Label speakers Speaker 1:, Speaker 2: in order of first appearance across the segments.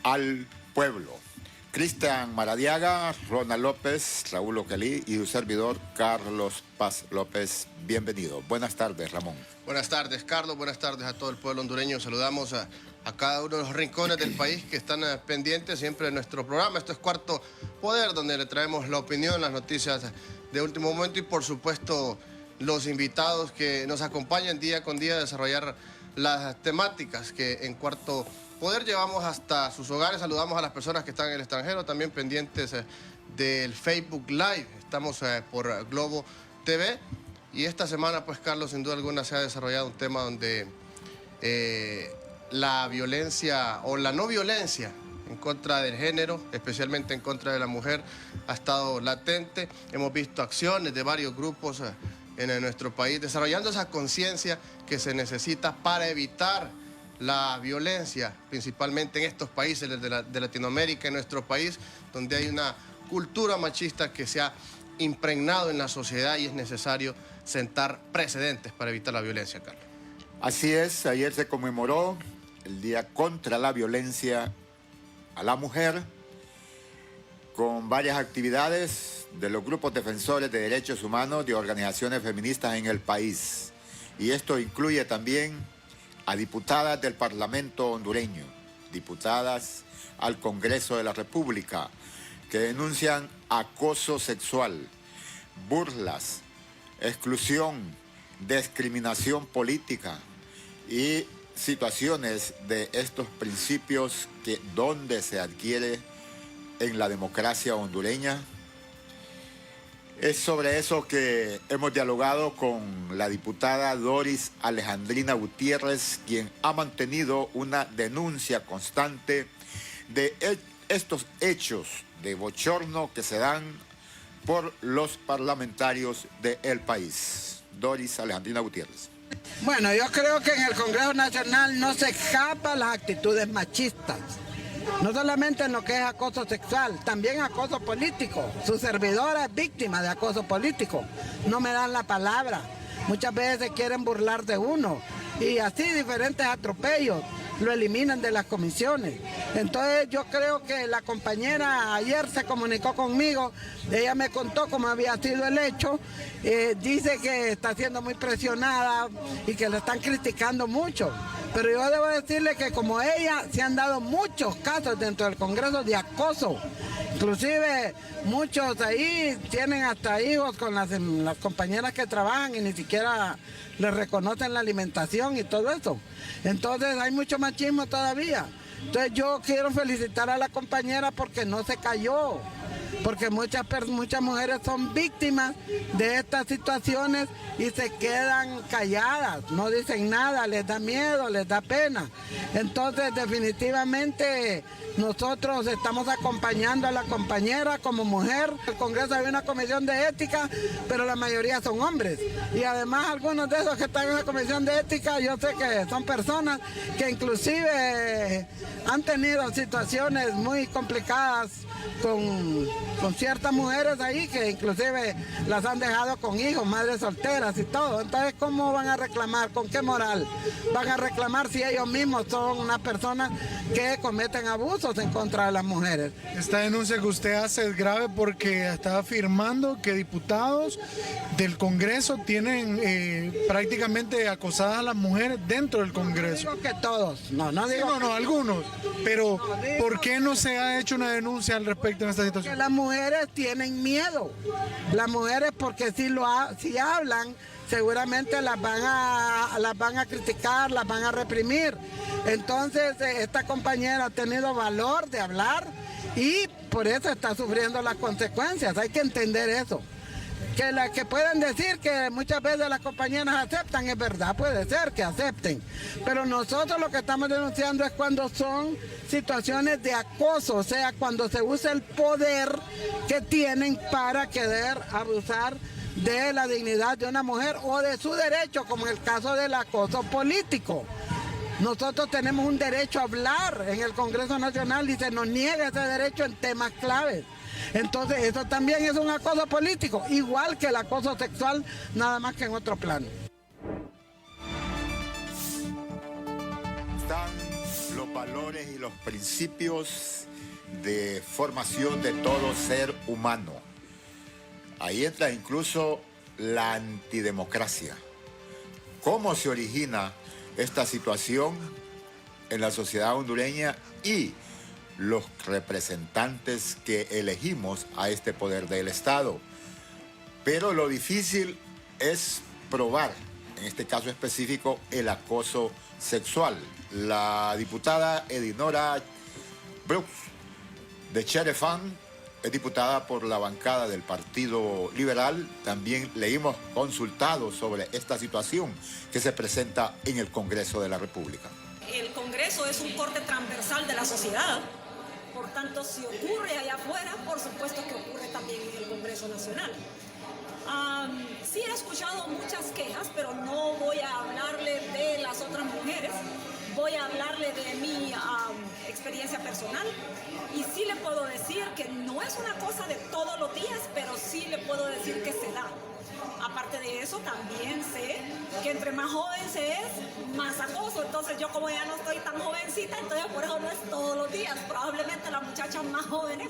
Speaker 1: al pueblo. Cristian Maradiaga, Ronald López, Raúl Oquelí y su servidor Carlos Paz López. Bienvenido. Buenas tardes, Ramón.
Speaker 2: Buenas tardes, Carlos. Buenas tardes a todo el pueblo hondureño. Saludamos a cada uno de los rincones del país que están pendientes siempre de nuestro programa. Esto es Cuarto Poder, donde le traemos la opinión, las noticias de último momento y, por supuesto, los invitados que nos acompañan día con día a desarrollar las temáticas que en Cuarto Poder llevamos hasta sus hogares. Saludamos a las personas que están en el extranjero, también pendientes del Facebook Live. Estamos por Globo TV. Y esta semana, pues, Carlos, sin duda alguna se ha desarrollado un tema donde la violencia o la no violencia en contra del género, especialmente en contra de la mujer, ha estado latente. Hemos visto acciones de varios grupos en nuestro país desarrollando esa conciencia que se necesita para evitar la violencia, principalmente en estos países de Latinoamérica, en nuestro país, donde hay una cultura machista que se ha impregnado en la sociedad y es necesario sentar precedentes para evitar la violencia, Carlos.
Speaker 1: Así es, ayer se conmemoró el Día contra la Violencia a la Mujer, con varias actividades de los grupos defensores de derechos humanos de organizaciones feministas en el país. Y esto incluye también a diputadas del Parlamento hondureño, diputadas al Congreso de la República, que denuncian acoso sexual, burlas, exclusión, discriminación política y situaciones de estos principios que donde se adquiere en la democracia hondureña. Es sobre eso que hemos dialogado con la diputada Doris Alejandrina Gutiérrez, quien ha mantenido una denuncia constante de estos hechos de bochorno que se dan por los parlamentarios del país. Doris Alejandrina Gutiérrez.
Speaker 3: Bueno, yo creo que en el Congreso Nacional no se escapan las actitudes machistas. No solamente en lo que es acoso sexual, también acoso político. Su servidora es víctima de acoso político. No me dan la palabra. Muchas veces se quieren burlar de uno. Y así diferentes atropellos lo eliminan de las comisiones. Entonces yo creo que la compañera ayer se comunicó conmigo, ella me contó cómo había sido el hecho, dice que está siendo muy presionada y que le están criticando mucho. Pero yo debo decirle que como ella se han dado muchos casos dentro del Congreso de acoso. Inclusive muchos ahí tienen hasta hijos con las compañeras que trabajan y ni siquiera les reconocen la alimentación y todo eso. Entonces hay mucho machismo todavía. Entonces yo quiero felicitar a la compañera porque no se cayó. Porque muchas mujeres son víctimas de estas situaciones y se quedan calladas, no dicen nada, les da miedo, les da pena. Entonces definitivamente nosotros estamos acompañando a la compañera como mujer. En el Congreso hay una comisión de ética, pero la mayoría son hombres. Y además algunos de esos que están en la comisión de ética, yo sé que son personas que inclusive han tenido situaciones muy complicadas con ciertas mujeres ahí que inclusive las han dejado con hijos, madres solteras y todo. Entonces, ¿cómo van a reclamar? ¿Con qué moral van a reclamar si ellos mismos son unas personas que cometen abusos en contra de las mujeres?
Speaker 4: Esta denuncia que usted hace es grave porque está afirmando que diputados del Congreso tienen prácticamente acosadas a las mujeres dentro del Congreso.
Speaker 3: No digo que todos, no digo
Speaker 4: sí, no, algunos. Pero, ¿por qué no se ha hecho una denuncia al respecto en esta situación?
Speaker 3: Que las mujeres tienen miedo. Las mujeres, porque si hablan, seguramente las van a criticar, las van a reprimir. Entonces, esta compañera ha tenido valor de hablar y por eso está sufriendo las consecuencias. Hay que entender eso. Que pueden decir que muchas veces las compañeras aceptan, es verdad, puede ser que acepten, pero nosotros lo que estamos denunciando es cuando son situaciones de acoso, o sea, cuando se usa el poder que tienen para querer abusar de la dignidad de una mujer o de su derecho, como en el caso del acoso político. Nosotros tenemos un derecho a hablar en el Congreso Nacional y se nos niega ese derecho en temas claves. Entonces eso también es un acoso político, igual que el acoso sexual, nada más que en otro plano.
Speaker 1: Están los valores y los principios de formación de todo ser humano. Ahí entra incluso la antidemocracia. ¿Cómo se origina esta situación en la sociedad hondureña y los representantes que elegimos a este poder del Estado? Pero lo difícil es probar, en este caso específico, el acoso sexual. La diputada Edinora Brooks de Cherefán es diputada por la bancada del Partido Liberal. También le hemos consultado sobre esta situación que se presenta en el Congreso de la República.
Speaker 5: El Congreso es un corte transversal de la sociedad. Por tanto, si ocurre allá afuera, por supuesto que ocurre también en el Congreso Nacional. Sí he escuchado muchas quejas, pero no voy a hablarle de las otras mujeres. Voy a hablarle de mi experiencia personal. Y sí le puedo decir que no es una cosa de todos los días, pero sí le puedo decir que se da. Aparte de eso, también sé que entre más joven se es, más acoso. Entonces yo, como ya no estoy tan jovencita, entonces por eso no es todos los días. Probablemente las muchachas más jóvenes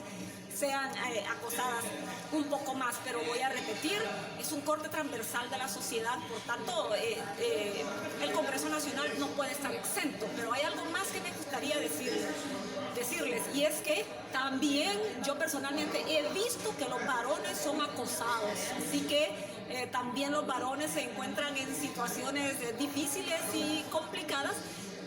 Speaker 5: sean acosadas un poco más, pero voy a repetir, es un corte transversal de la sociedad, por tanto el Congreso Nacional no puede estar exento. Pero hay algo más que me gustaría decirles, y es que también yo personalmente he visto que los varones son acosados, así que también los varones se encuentran en situaciones difíciles y complicadas,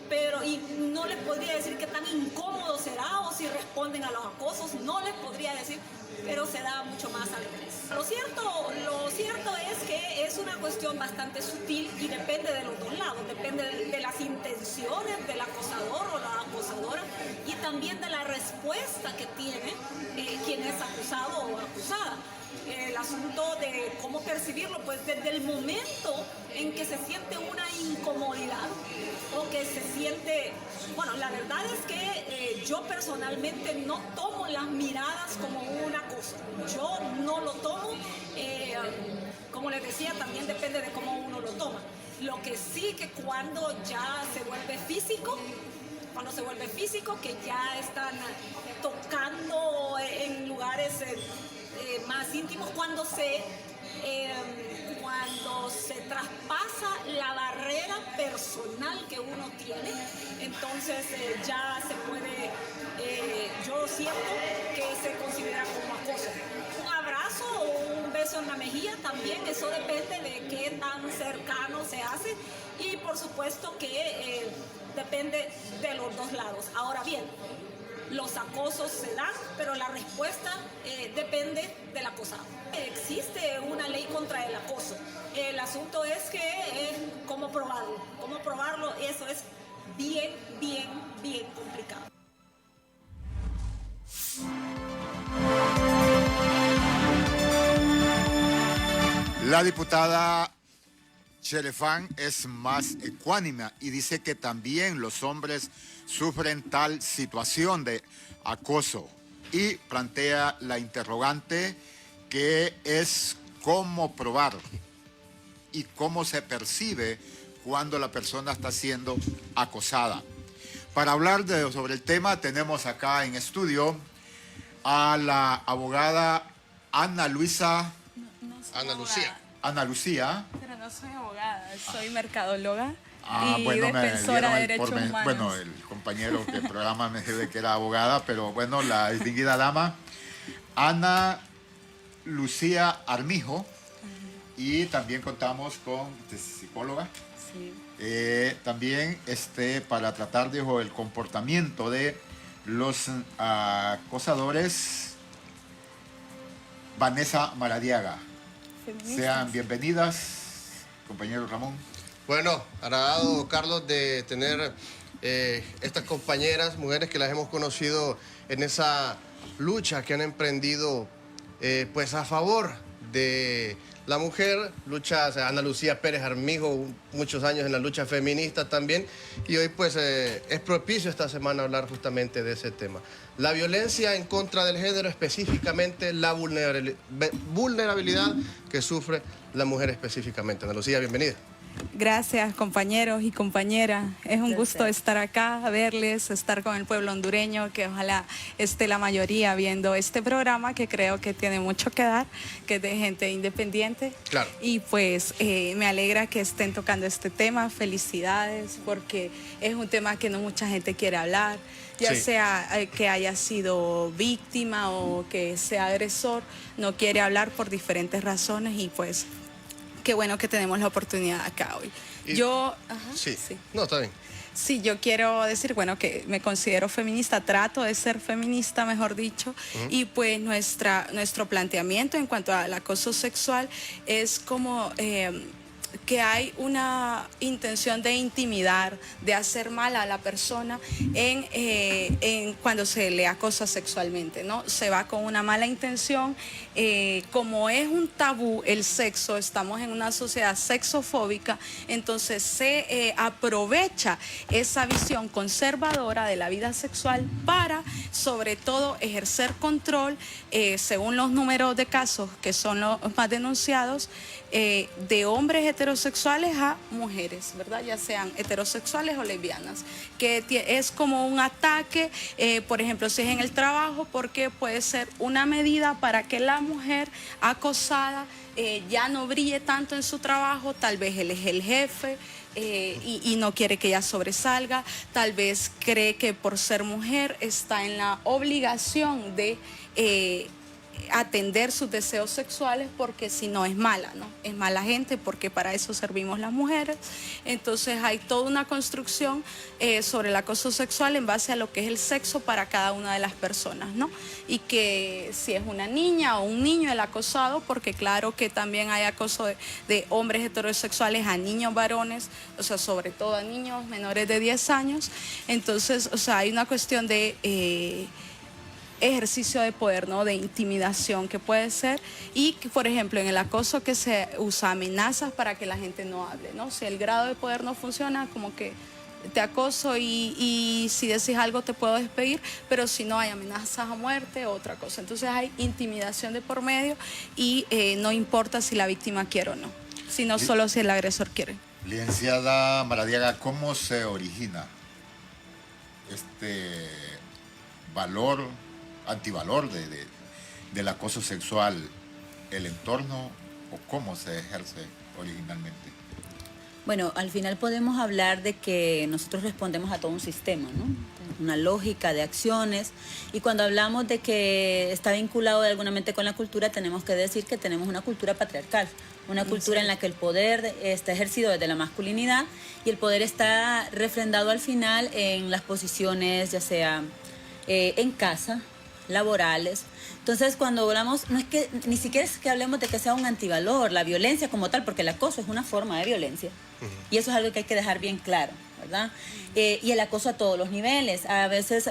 Speaker 5: pero y no les podría decir qué tan incómodo será o si responden a los acosos, no les podría decir, pero se da mucho más al revés. Lo cierto es que es una cuestión bastante sutil y depende de los dos lados, depende de las intenciones del acosador o la acosadora y también de la respuesta que tiene quien es acusado o acusada. El asunto de cómo percibirlo, pues desde el momento en que se siente una incomodidad o que se siente, bueno, la verdad es que yo personalmente no tomo las miradas como un acoso, yo no lo tomo, como les decía, también depende de cómo uno lo toma. Lo que sí que cuando ya se vuelve físico, que ya están tocando en lugares más íntimos, cuando se traspasa la barrera personal que uno tiene, entonces ya se puede, yo siento que se considera como acoso. Un abrazo o un beso en la mejilla también, eso depende de qué tan cercano se hace y por supuesto que depende de los dos lados. Ahora bien, los acosos se dan, pero la respuesta depende del acosado. Existe una ley contra el acoso. El asunto es que cómo probarlo, eso es bien complicado.
Speaker 1: La diputada Cherefán es más ecuánime y dice que también los hombres sufren tal situación de acoso y plantea la interrogante que es cómo probar y cómo se percibe cuando la persona está siendo acosada. Para hablar sobre el tema tenemos acá en estudio a la abogada Ana Lucía.
Speaker 6: Pero no soy abogada, soy mercadóloga y
Speaker 1: bueno,
Speaker 6: defensora de derechos humanos.
Speaker 1: Bueno, el compañero que programa me dijo que era abogada, pero bueno, la distinguida dama Ana Lucía Armijo, y también contamos con psicóloga.
Speaker 6: Sí.
Speaker 1: También para tratar el comportamiento de los acosadores, Vanessa Maradiaga. Sean bienvenidas, compañero Ramón.
Speaker 2: Bueno, agradado, Carlos, de tener estas compañeras, mujeres que las hemos conocido en esa lucha que han emprendido pues a favor de la mujer, lucha, Ana Lucía Pérez Armijo, muchos años en la lucha feminista también, y hoy pues es propicio esta semana hablar justamente de ese tema. La violencia en contra del género, específicamente la vulnerabilidad que sufre la mujer específicamente. Ana Lucía, bienvenida.
Speaker 6: Gracias, compañeros y compañeras. Es un gusto estar acá, verles, estar con el pueblo hondureño, que ojalá esté la mayoría viendo este programa, que creo que tiene mucho que dar, que es de gente independiente.
Speaker 2: Claro.
Speaker 6: Y pues me alegra que estén tocando este tema. Felicidades, porque es un tema que no mucha gente quiere hablar, ya
Speaker 2: Sí.
Speaker 6: sea que haya sido víctima o que sea agresor, no quiere hablar por diferentes razones y pues qué bueno que tenemos la oportunidad acá hoy.
Speaker 2: Y-
Speaker 6: Yo,
Speaker 2: Sí. No, está bien.
Speaker 6: Sí, yo quiero decir, bueno, que me considero feminista, trato de ser feminista, mejor dicho, y pues nuestro planteamiento en cuanto al acoso sexual es como que hay una intención de intimidar, de hacer mal a la persona en cuando se le acosa sexualmente, ¿no? Se va con una mala intención. Como es un tabú el sexo, estamos en una sociedad sexofóbica, entonces se aprovecha esa visión conservadora de la vida sexual para, sobre todo, ejercer control, según los números de casos que son los más denunciados, de hombres heterosexuales a mujeres, ¿verdad? Ya sean heterosexuales o lesbianas, que es como un ataque, por ejemplo, si es en el trabajo, porque puede ser una medida para que la mujer acosada ya no brille tanto en su trabajo, tal vez él es el jefe. Y no quiere que ella sobresalga, tal vez cree que por ser mujer está en la obligación de atender sus deseos sexuales, porque si no es mala, ¿no? Es mala gente, porque para eso servimos las mujeres. Entonces hay toda una construcción sobre el acoso sexual en base a lo que es el sexo para cada una de las personas, ¿no? Y que si es una niña o un niño el acosado, porque claro que también hay acoso de hombres heterosexuales a niños varones, o sea, sobre todo a niños menores de 10 años. Entonces, o sea, hay una cuestión de ejercicio de poder, ¿no? De intimidación que puede ser, y que, por ejemplo, en el acoso que se usa amenazas para que la gente no hable, ¿no? Si el grado de poder no funciona, como que te acoso y si decís algo te puedo despedir, pero si no hay amenazas a muerte, otra cosa. Entonces hay intimidación de por medio y no importa si la víctima quiere o no, sino solo si el agresor quiere.
Speaker 1: Licenciada Maradiaga, ¿cómo se origina este valor, antivalor del acoso sexual? ¿El entorno o cómo se ejerce originalmente?
Speaker 7: Bueno, al final podemos hablar de que nosotros respondemos a todo un sistema, ¿no? Una lógica de acciones, y cuando hablamos de que está vinculado de alguna manera con la cultura, tenemos que decir que tenemos una cultura patriarcal, una cultura en la que el poder está ejercido desde la masculinidad y el poder está refrendado al final en las posiciones, ya sea en casa, laborales. Entonces, cuando hablamos, no es que ni siquiera es que hablemos de que sea un antivalor, la violencia como tal, porque el acoso es una forma de violencia. Y eso es algo que hay que dejar bien claro, ¿verdad? Y el acoso a todos los niveles. A veces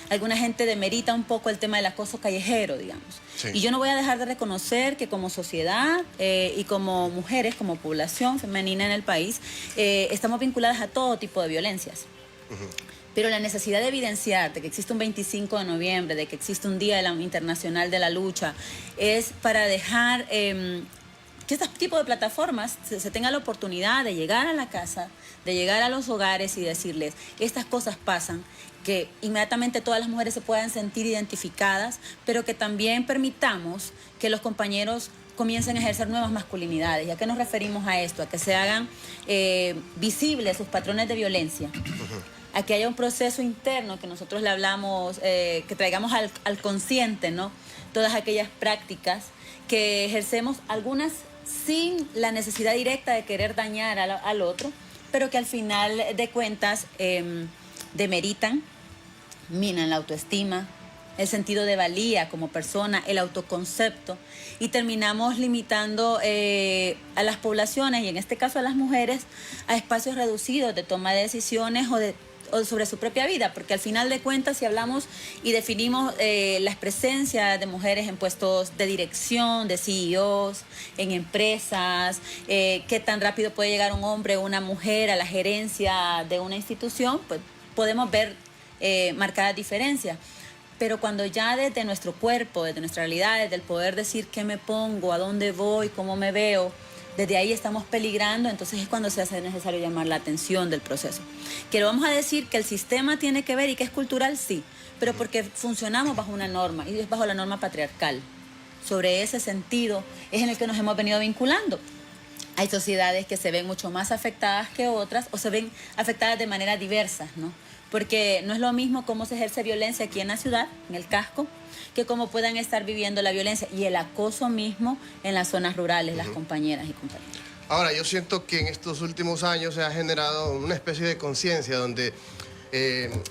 Speaker 7: alguna gente demerita un poco el tema del acoso callejero, digamos.
Speaker 2: Sí.
Speaker 7: Y yo no voy a dejar de reconocer que como sociedad y como mujeres, como población femenina en el país, estamos vinculadas a todo tipo de violencias. Pero la necesidad de evidenciar de que existe un 25 de noviembre, de que existe un Día Internacional de la Lucha, es para dejar que este tipo de plataformas se tenga la oportunidad de llegar a la casa, de llegar a los hogares y decirles, estas cosas pasan, que inmediatamente todas las mujeres se puedan sentir identificadas, pero que también permitamos que los compañeros comiencen a ejercer nuevas masculinidades. ¿Y a qué nos referimos a esto? A que se hagan visibles sus patrones de violencia. A que haya un proceso interno que nosotros le hablamos, que traigamos al consciente, ¿no? Todas aquellas prácticas que ejercemos, algunas sin la necesidad directa de querer dañar al otro, pero que al final de cuentas demeritan, minan la autoestima, el sentido de valía como persona, el autoconcepto, y terminamos limitando a las poblaciones, y en este caso a las mujeres, a espacios reducidos de toma de decisiones o sobre su propia vida, porque al final de cuentas, si hablamos y definimos las presencias de mujeres en puestos de dirección, de CEOs, en empresas, qué tan rápido puede llegar un hombre o una mujer a la gerencia de una institución, pues podemos ver marcadas diferencias. Pero cuando ya desde nuestro cuerpo, desde nuestra realidad, desde el poder decir qué me pongo, a dónde voy, cómo me veo, desde ahí estamos peligrando, entonces es cuando se hace necesario llamar la atención del proceso. Que lo vamos a decir que el sistema tiene que ver y que es cultural, sí, pero porque funcionamos bajo una norma, y es bajo la norma patriarcal. Sobre ese sentido es en el que nos hemos venido vinculando. Hay sociedades que se ven mucho más afectadas que otras, o se ven afectadas de manera diversas, ¿no? Porque no es lo mismo cómo se ejerce violencia aquí en la ciudad, en el casco, que cómo puedan estar viviendo la violencia y el acoso mismo en las zonas rurales, las compañeras y compañeros.
Speaker 2: Ahora, yo siento que en estos últimos años se ha generado una especie de conciencia donde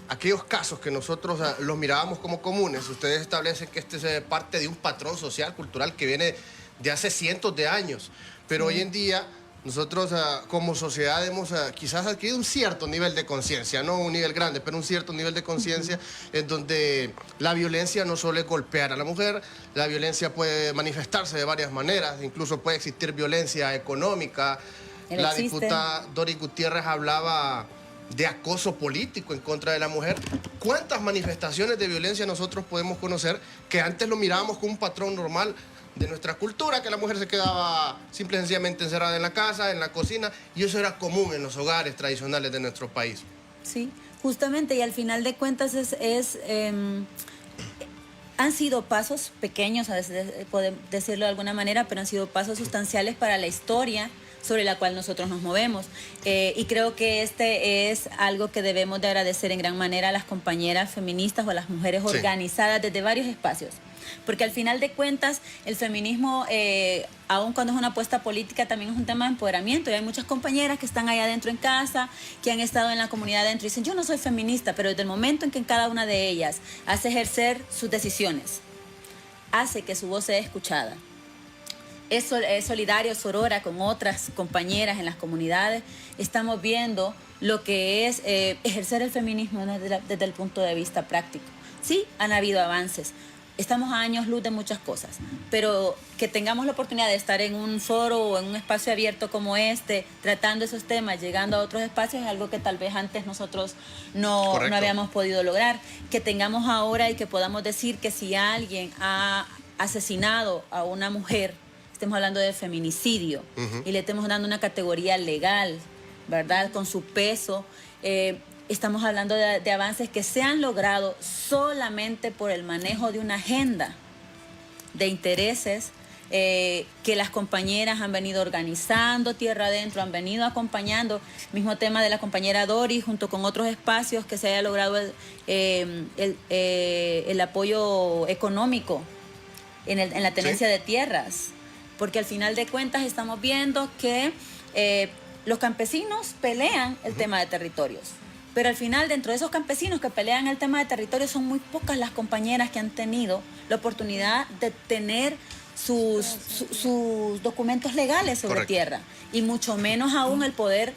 Speaker 2: aquellos casos que nosotros los mirábamos como comunes, ustedes establecen que este es parte de un patrón social, cultural que viene de hace cientos de años, pero hoy en día nosotros como sociedad hemos quizás adquirido un cierto nivel de conciencia, no un nivel grande, pero un cierto nivel de conciencia en donde la violencia no solo es golpear a la mujer, la violencia puede manifestarse de varias maneras, incluso puede existir violencia económica. La diputada Doris Gutiérrez hablaba de acoso político en contra de la mujer. ¿Cuántas manifestaciones de violencia nosotros podemos conocer que antes lo mirábamos como un patrón normal de nuestra cultura, que la mujer se quedaba simple y sencillamente encerrada en la casa, en la cocina, y eso era común en los hogares tradicionales de nuestro país?
Speaker 7: Sí, justamente, y al final de cuentas han sido pasos pequeños, podemos decirlo de alguna manera, pero han sido pasos sustanciales para la historia sobre la cual nosotros nos movemos. Y creo que este es algo que debemos de agradecer en gran manera a las compañeras feministas o a las mujeres organizadas desde varios espacios. Porque al final de cuentas, el feminismo, aun cuando es una apuesta política, también es un tema de empoderamiento. Y hay muchas compañeras que están allá adentro en casa, que han estado en la comunidad adentro y dicen, yo no soy feminista, pero desde el momento en que cada una de ellas hace ejercer sus decisiones, hace que su voz sea escuchada, es solidario, sorora con otras compañeras en las comunidades, estamos viendo lo que es ejercer el feminismo desde el punto de vista práctico. Sí, han habido avances. Estamos a años luz de muchas cosas, pero que tengamos la oportunidad de estar en un foro o en un espacio abierto como este, tratando esos temas, llegando a otros espacios, es algo que tal vez antes nosotros no habíamos podido lograr. Que tengamos ahora y que podamos decir que si alguien ha asesinado a una mujer, estemos hablando de feminicidio, y le estemos dando una categoría legal, ¿verdad?, con su peso. Estamos hablando de avances que se han logrado solamente por el manejo de una agenda de intereses que las compañeras han venido organizando tierra adentro, han venido acompañando. Mismo tema de la compañera Doris, junto con otros espacios, que se haya logrado el apoyo económico en la tenencia de tierras. Porque al final de cuentas estamos viendo que los campesinos pelean el tema de territorios. Pero al final, dentro de esos campesinos que pelean el tema de territorio, son muy pocas las compañeras que han tenido la oportunidad de tener sus documentos legales sobre tierra. Y mucho menos aún el poder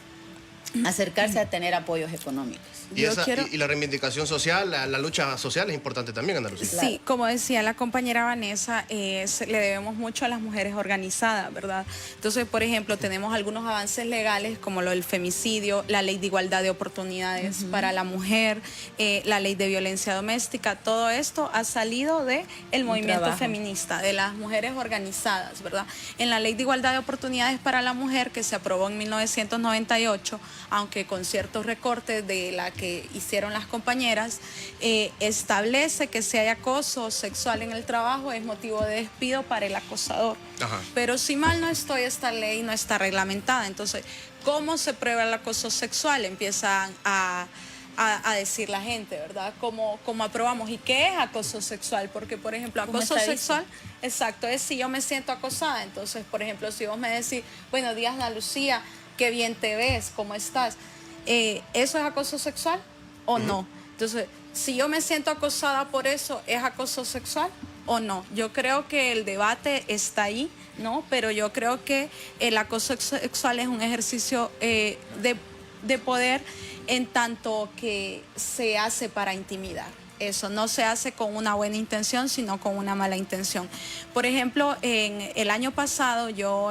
Speaker 7: acercarse a tener apoyos económicos.
Speaker 2: Y la reivindicación social, la lucha social es importante también en Andalucía.
Speaker 6: Sí, como decía la compañera Vanessa, le debemos mucho a las mujeres organizadas, ¿verdad? Entonces, por ejemplo, tenemos algunos avances legales como lo del femicidio, la ley de igualdad de oportunidades para la mujer, la ley de violencia doméstica. Todo esto ha salido del movimiento feminista, de las mujeres organizadas, ¿verdad? En la ley de igualdad de oportunidades para la mujer, que se aprobó en 1998, aunque con ciertos recortes de la que hicieron las compañeras, establece que si hay acoso sexual en el trabajo es motivo de despido para el acosador. Pero si mal no estoy, esta ley no está reglamentada. Entonces, ¿cómo se prueba el acoso sexual? Empiezan a decir la gente, ¿verdad? ¿Cómo aprobamos? ¿Y qué es acoso sexual? Porque, por ejemplo, acoso sexual, exacto, es si yo me siento acosada. Entonces, por ejemplo, si vos me decís, buenos días, Ana Lucía, qué bien te ves, ¿cómo estás? ¿Eso es acoso sexual o no? Entonces, si yo me siento acosada por eso, ¿es acoso sexual o no? Yo creo que el debate está ahí, ¿no? Pero yo creo que el acoso sexual es un ejercicio de poder en tanto que se hace para intimidar. Eso no se hace con una buena intención, sino con una mala intención. Por ejemplo, en el año pasado yo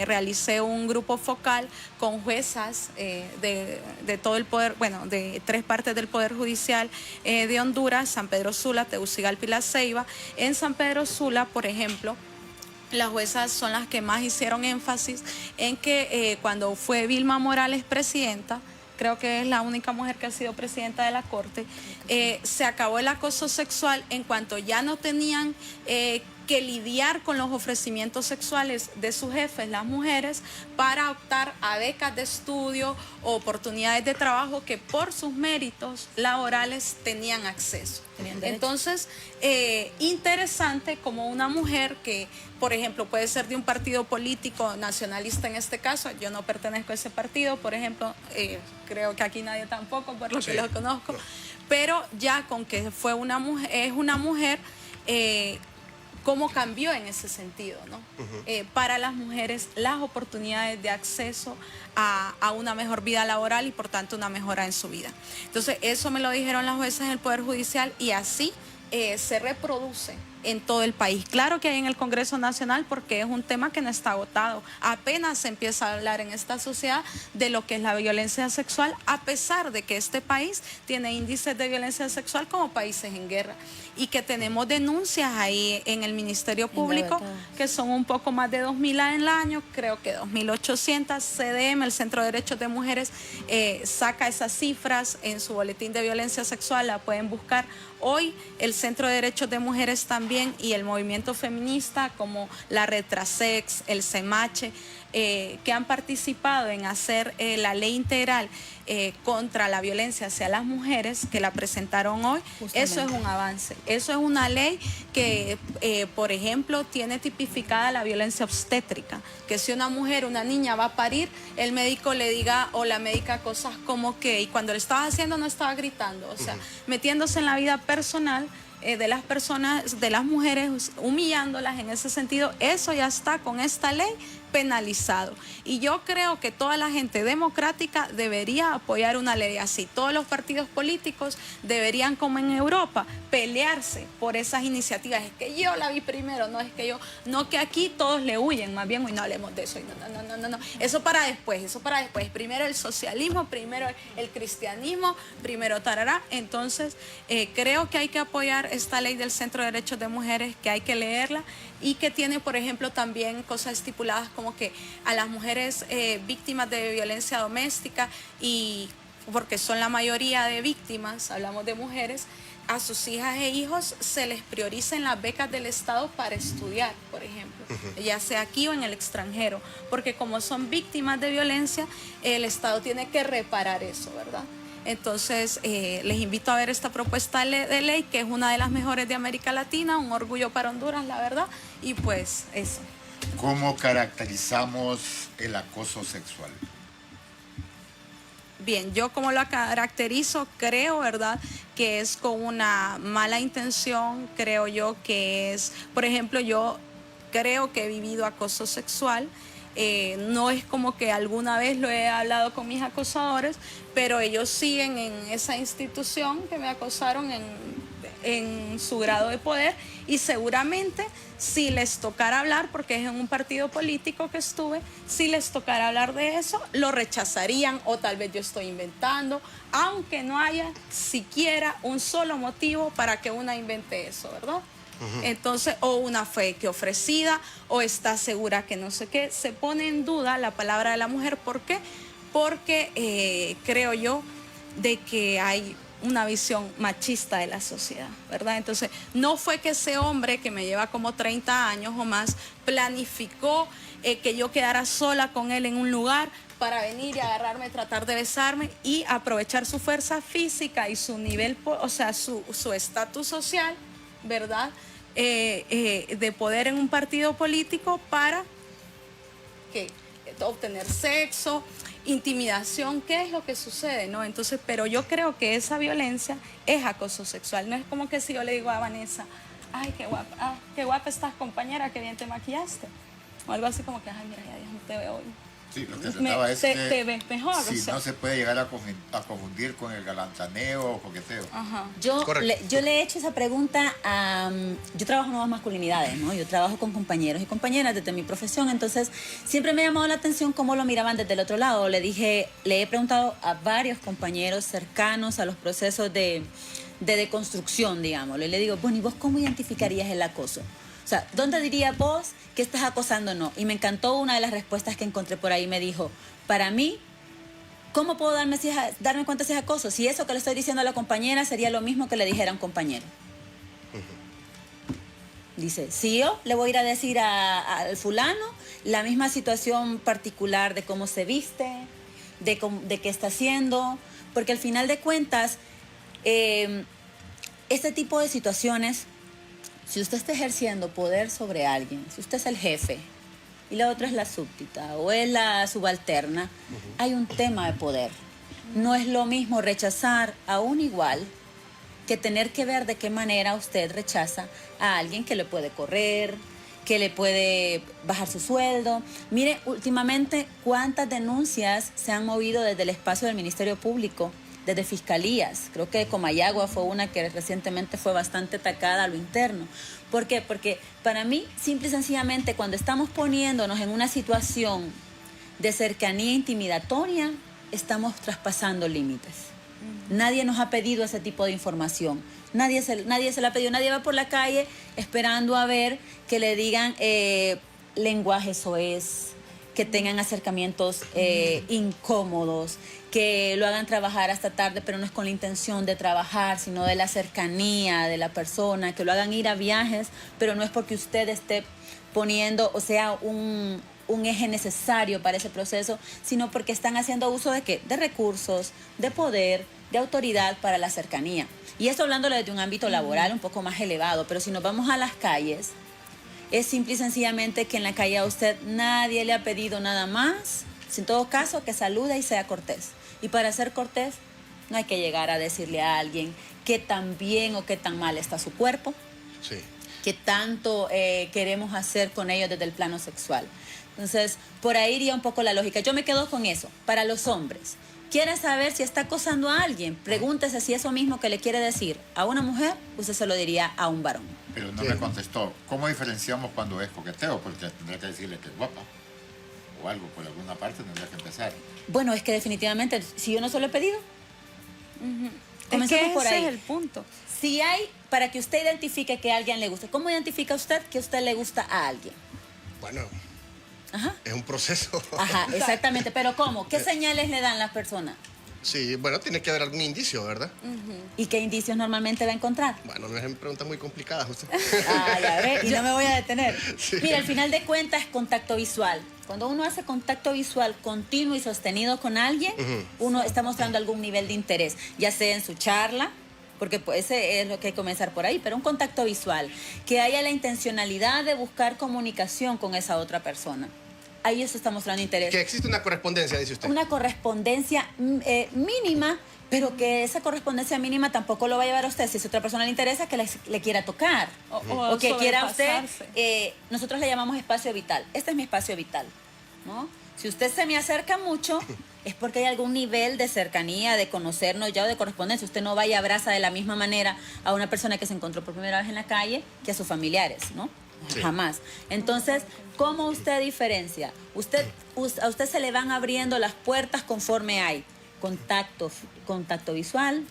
Speaker 6: realicé un grupo focal con juezas de todo el poder, bueno, de 3 partes del Poder Judicial de Honduras, San Pedro Sula, Tegucigalpa y La Ceiba. En San Pedro Sula, por ejemplo, las juezas son las que más hicieron énfasis en que cuando fue Vilma Morales presidenta, creo que es la única mujer que ha sido presidenta de la Corte, se acabó el acoso sexual en cuanto ya no tenían que lidiar con los ofrecimientos sexuales de sus jefes, las mujeres, para optar a becas de estudio o oportunidades de trabajo que por sus méritos laborales tenían acceso. Entonces, interesante como una mujer que, por ejemplo, puede ser de un partido político nacionalista en este caso, yo no pertenezco a ese partido, por ejemplo, creo que aquí nadie tampoco, por lo que lo conozco, pero ya con que fue una mujer, es una mujer, cómo cambió en ese sentido, ¿no? Para las mujeres las oportunidades de acceso a una mejor vida laboral y por tanto una mejora en su vida. Entonces eso me lo dijeron las juezas del Poder Judicial y así se reproduce en todo el país. Claro que hay en el Congreso Nacional porque es un tema que no está agotado. Apenas se empieza a hablar en esta sociedad de lo que es la violencia sexual, a pesar de que este país tiene índices de violencia sexual como países en guerra y que tenemos denuncias ahí en el Ministerio Público que son un poco más de 2.000 al año, creo que 2.800. CDM, el Centro de Derechos de Mujeres, saca esas cifras en su boletín de violencia sexual, la pueden buscar. Hoy el Centro de Derechos de Mujeres también y el movimiento feminista como la Retrasex, el CEMACHE, que han participado en hacer la ley integral contra la violencia hacia las mujeres, que la presentaron hoy. Justamente. Eso es un avance. Eso es una ley que, por ejemplo, tiene tipificada la violencia obstétrica, que si una mujer, una niña va a parir, el médico le diga o la médica cosas como que, y cuando lo estaba haciendo no estaba gritando, o sea, metiéndose en la vida personal de las personas, de las mujeres, humillándolas en ese sentido. Eso ya está con esta ley penalizado. Y yo creo que toda la gente democrática debería apoyar una ley así. Todos los partidos políticos deberían, como en Europa, pelearse por esas iniciativas. Es que yo la vi primero, no es que yo, no que aquí todos le huyen, más bien, hoy no hablemos de eso. No. Eso para después. Primero el socialismo, primero el cristianismo, primero tarará. Entonces, creo que hay que apoyar esta ley del Centro de Derechos de Mujeres, que hay que leerla y que tiene, por ejemplo, también cosas estipuladas como que a las mujeres víctimas de violencia doméstica, y porque son la mayoría de víctimas, hablamos de mujeres, a sus hijas e hijos se les prioricen las becas del Estado para estudiar, por ejemplo, ya sea aquí o en el extranjero, porque como son víctimas de violencia, el Estado tiene que reparar eso, ¿verdad? Entonces, les invito a ver esta propuesta de ley, que es una de las mejores de América Latina, un orgullo para Honduras, la verdad, y pues eso.
Speaker 1: ¿Cómo caracterizamos el acoso sexual?
Speaker 6: Bien, yo como lo caracterizo, creo, ¿verdad?, que es con una mala intención. Creo yo que es, por ejemplo, yo creo que he vivido acoso sexual. No es como que alguna vez lo he hablado con mis acosadores, pero ellos siguen en esa institución que me acosaron en su grado de poder, y seguramente si les tocara hablar, porque es en un partido político que estuve, si les tocara hablar de eso, lo rechazarían, o tal vez yo estoy inventando, aunque no haya siquiera un solo motivo para que una invente eso, ¿verdad? Entonces, o una fake ofrecida, o está segura que no sé qué, se pone en duda la palabra de la mujer. ¿Por qué? Porque creo yo de que hay una visión machista de la sociedad, ¿verdad? Entonces, no fue que ese hombre que me lleva como 30 años o más planificó que yo quedara sola con él en un lugar para venir y agarrarme, tratar de besarme y aprovechar su fuerza física y su nivel, o sea, su estatus social, ¿verdad? De poder en un partido político para obtener sexo, intimidación. ¿Qué es lo que sucede, no? Entonces, pero yo creo que esa violencia es acoso sexual. No es como que si yo le digo a Vanessa, ay, qué guapa estás, compañera, qué bien te maquillaste, o algo así como que, ay, mira, ya no te veo hoy.
Speaker 1: Sí, lo que trataba es que
Speaker 6: te ves mejor.
Speaker 1: Sí,
Speaker 6: o sea,
Speaker 1: no se puede llegar a confundir con el galantaneo o coqueteo.
Speaker 6: Ajá.
Speaker 7: Yo le he hecho esa pregunta a... Yo trabajo en nuevas masculinidades, ¿no? Yo trabajo con compañeros y compañeras desde mi profesión, entonces siempre me ha llamado la atención cómo lo miraban desde el otro lado. Le he preguntado a varios compañeros cercanos a los procesos de deconstrucción, digámoslo, y le digo, bueno, ¿y vos cómo identificarías el acoso? O sea, ¿dónde dirías vos que estás acosando o no? Y me encantó una de las respuestas que encontré por ahí. Me dijo, para mí, ¿cómo puedo darme cuenta si es acoso? Si eso que le estoy diciendo a la compañera sería lo mismo que le dijera a un compañero. Dice, si yo le voy a ir a decir al fulano la misma situación particular de cómo se viste, de qué está haciendo, porque al final de cuentas, este tipo de situaciones, si usted está ejerciendo poder sobre alguien, si usted es el jefe y la otra es la súbdita o es la subalterna, hay un tema de poder. No es lo mismo rechazar a un igual que tener que ver de qué manera usted rechaza a alguien que le puede correr, que le puede bajar su sueldo. Mire, últimamente, cuántas denuncias se han movido desde el espacio del Ministerio Público, desde fiscalías. Creo que Comayagua fue una que recientemente fue bastante atacada a lo interno. ¿Por qué? Porque para mí, simple y sencillamente, cuando estamos poniéndonos en una situación de cercanía intimidatoria, estamos traspasando límites. Nadie nos ha pedido ese tipo de información. Nadie se la ha pedido. Nadie va por la calle esperando a ver que le digan lenguaje soez, que tengan acercamientos incómodos, que lo hagan trabajar hasta tarde, pero no es con la intención de trabajar, sino de la cercanía de la persona, que lo hagan ir a viajes, pero no es porque usted esté poniendo, o sea, un eje necesario para ese proceso, sino porque están haciendo uso de ¿qué? De recursos, de poder, de autoridad para la cercanía. Y esto hablándolo desde un ámbito laboral un poco más elevado, pero si nos vamos a las calles, es simple y sencillamente que en la calle a usted nadie le ha pedido nada más, en todo caso que salude y sea cortés. Y para ser cortés no hay que llegar a decirle a alguien qué tan bien o qué tan mal está su cuerpo,
Speaker 2: Sí.
Speaker 7: qué tanto queremos hacer con ellos desde el plano sexual. Entonces, por ahí iría un poco la lógica. Yo me quedo con eso. Para los hombres, ¿quiere saber si está acosando a alguien? Pregúntese si eso mismo que le quiere decir a una mujer, usted se lo diría a un varón.
Speaker 1: Pero no me contestó. ¿Cómo diferenciamos cuando es coqueteo? Porque tendría que decirle que es guapa. O algo, por alguna parte tendría que empezar.
Speaker 7: Bueno, es que definitivamente, si yo no se lo he pedido,
Speaker 6: Comencemos
Speaker 7: por ahí.
Speaker 6: Ese es el punto.
Speaker 7: Si hay, para que usted identifique que a alguien le gusta, ¿cómo identifica usted que a usted le gusta a alguien?
Speaker 2: Bueno,
Speaker 7: Ajá.
Speaker 2: es un proceso.
Speaker 7: Ajá, exactamente. Pero ¿cómo? ¿Qué señales le dan las personas?
Speaker 2: Sí, bueno, tiene que haber algún indicio, ¿verdad?
Speaker 7: ¿Y qué indicios normalmente va a encontrar?
Speaker 2: Bueno, no es preguntas muy complicadas, usted.
Speaker 7: Ah, ya ve, y no me voy a detener.
Speaker 2: Sí.
Speaker 7: Mira, al final de cuentas es contacto visual. Cuando uno hace contacto visual continuo y sostenido con alguien, uno está mostrando algún nivel de interés, ya sea en su charla, porque pues ese es lo que hay que comenzar por ahí, pero un contacto visual, que haya la intencionalidad de buscar comunicación con esa otra persona. Ahí eso está mostrando interés.
Speaker 2: Que existe una correspondencia, dice usted.
Speaker 7: Una correspondencia mínima, pero que esa correspondencia mínima tampoco lo va a llevar a usted. Si a otra persona le interesa, que le quiera tocar. O que quiera usted, nosotros le llamamos espacio vital. Este es mi espacio vital, ¿no? Si usted se me acerca mucho, es porque hay algún nivel de cercanía, de conocernos ya o de correspondencia. Usted no va y abraza de la misma manera a una persona que se encontró por primera vez en la calle que a sus familiares, ¿no? Sí. Jamás. Entonces, ¿cómo usted diferencia? A usted se le van abriendo las puertas conforme hay contacto visual,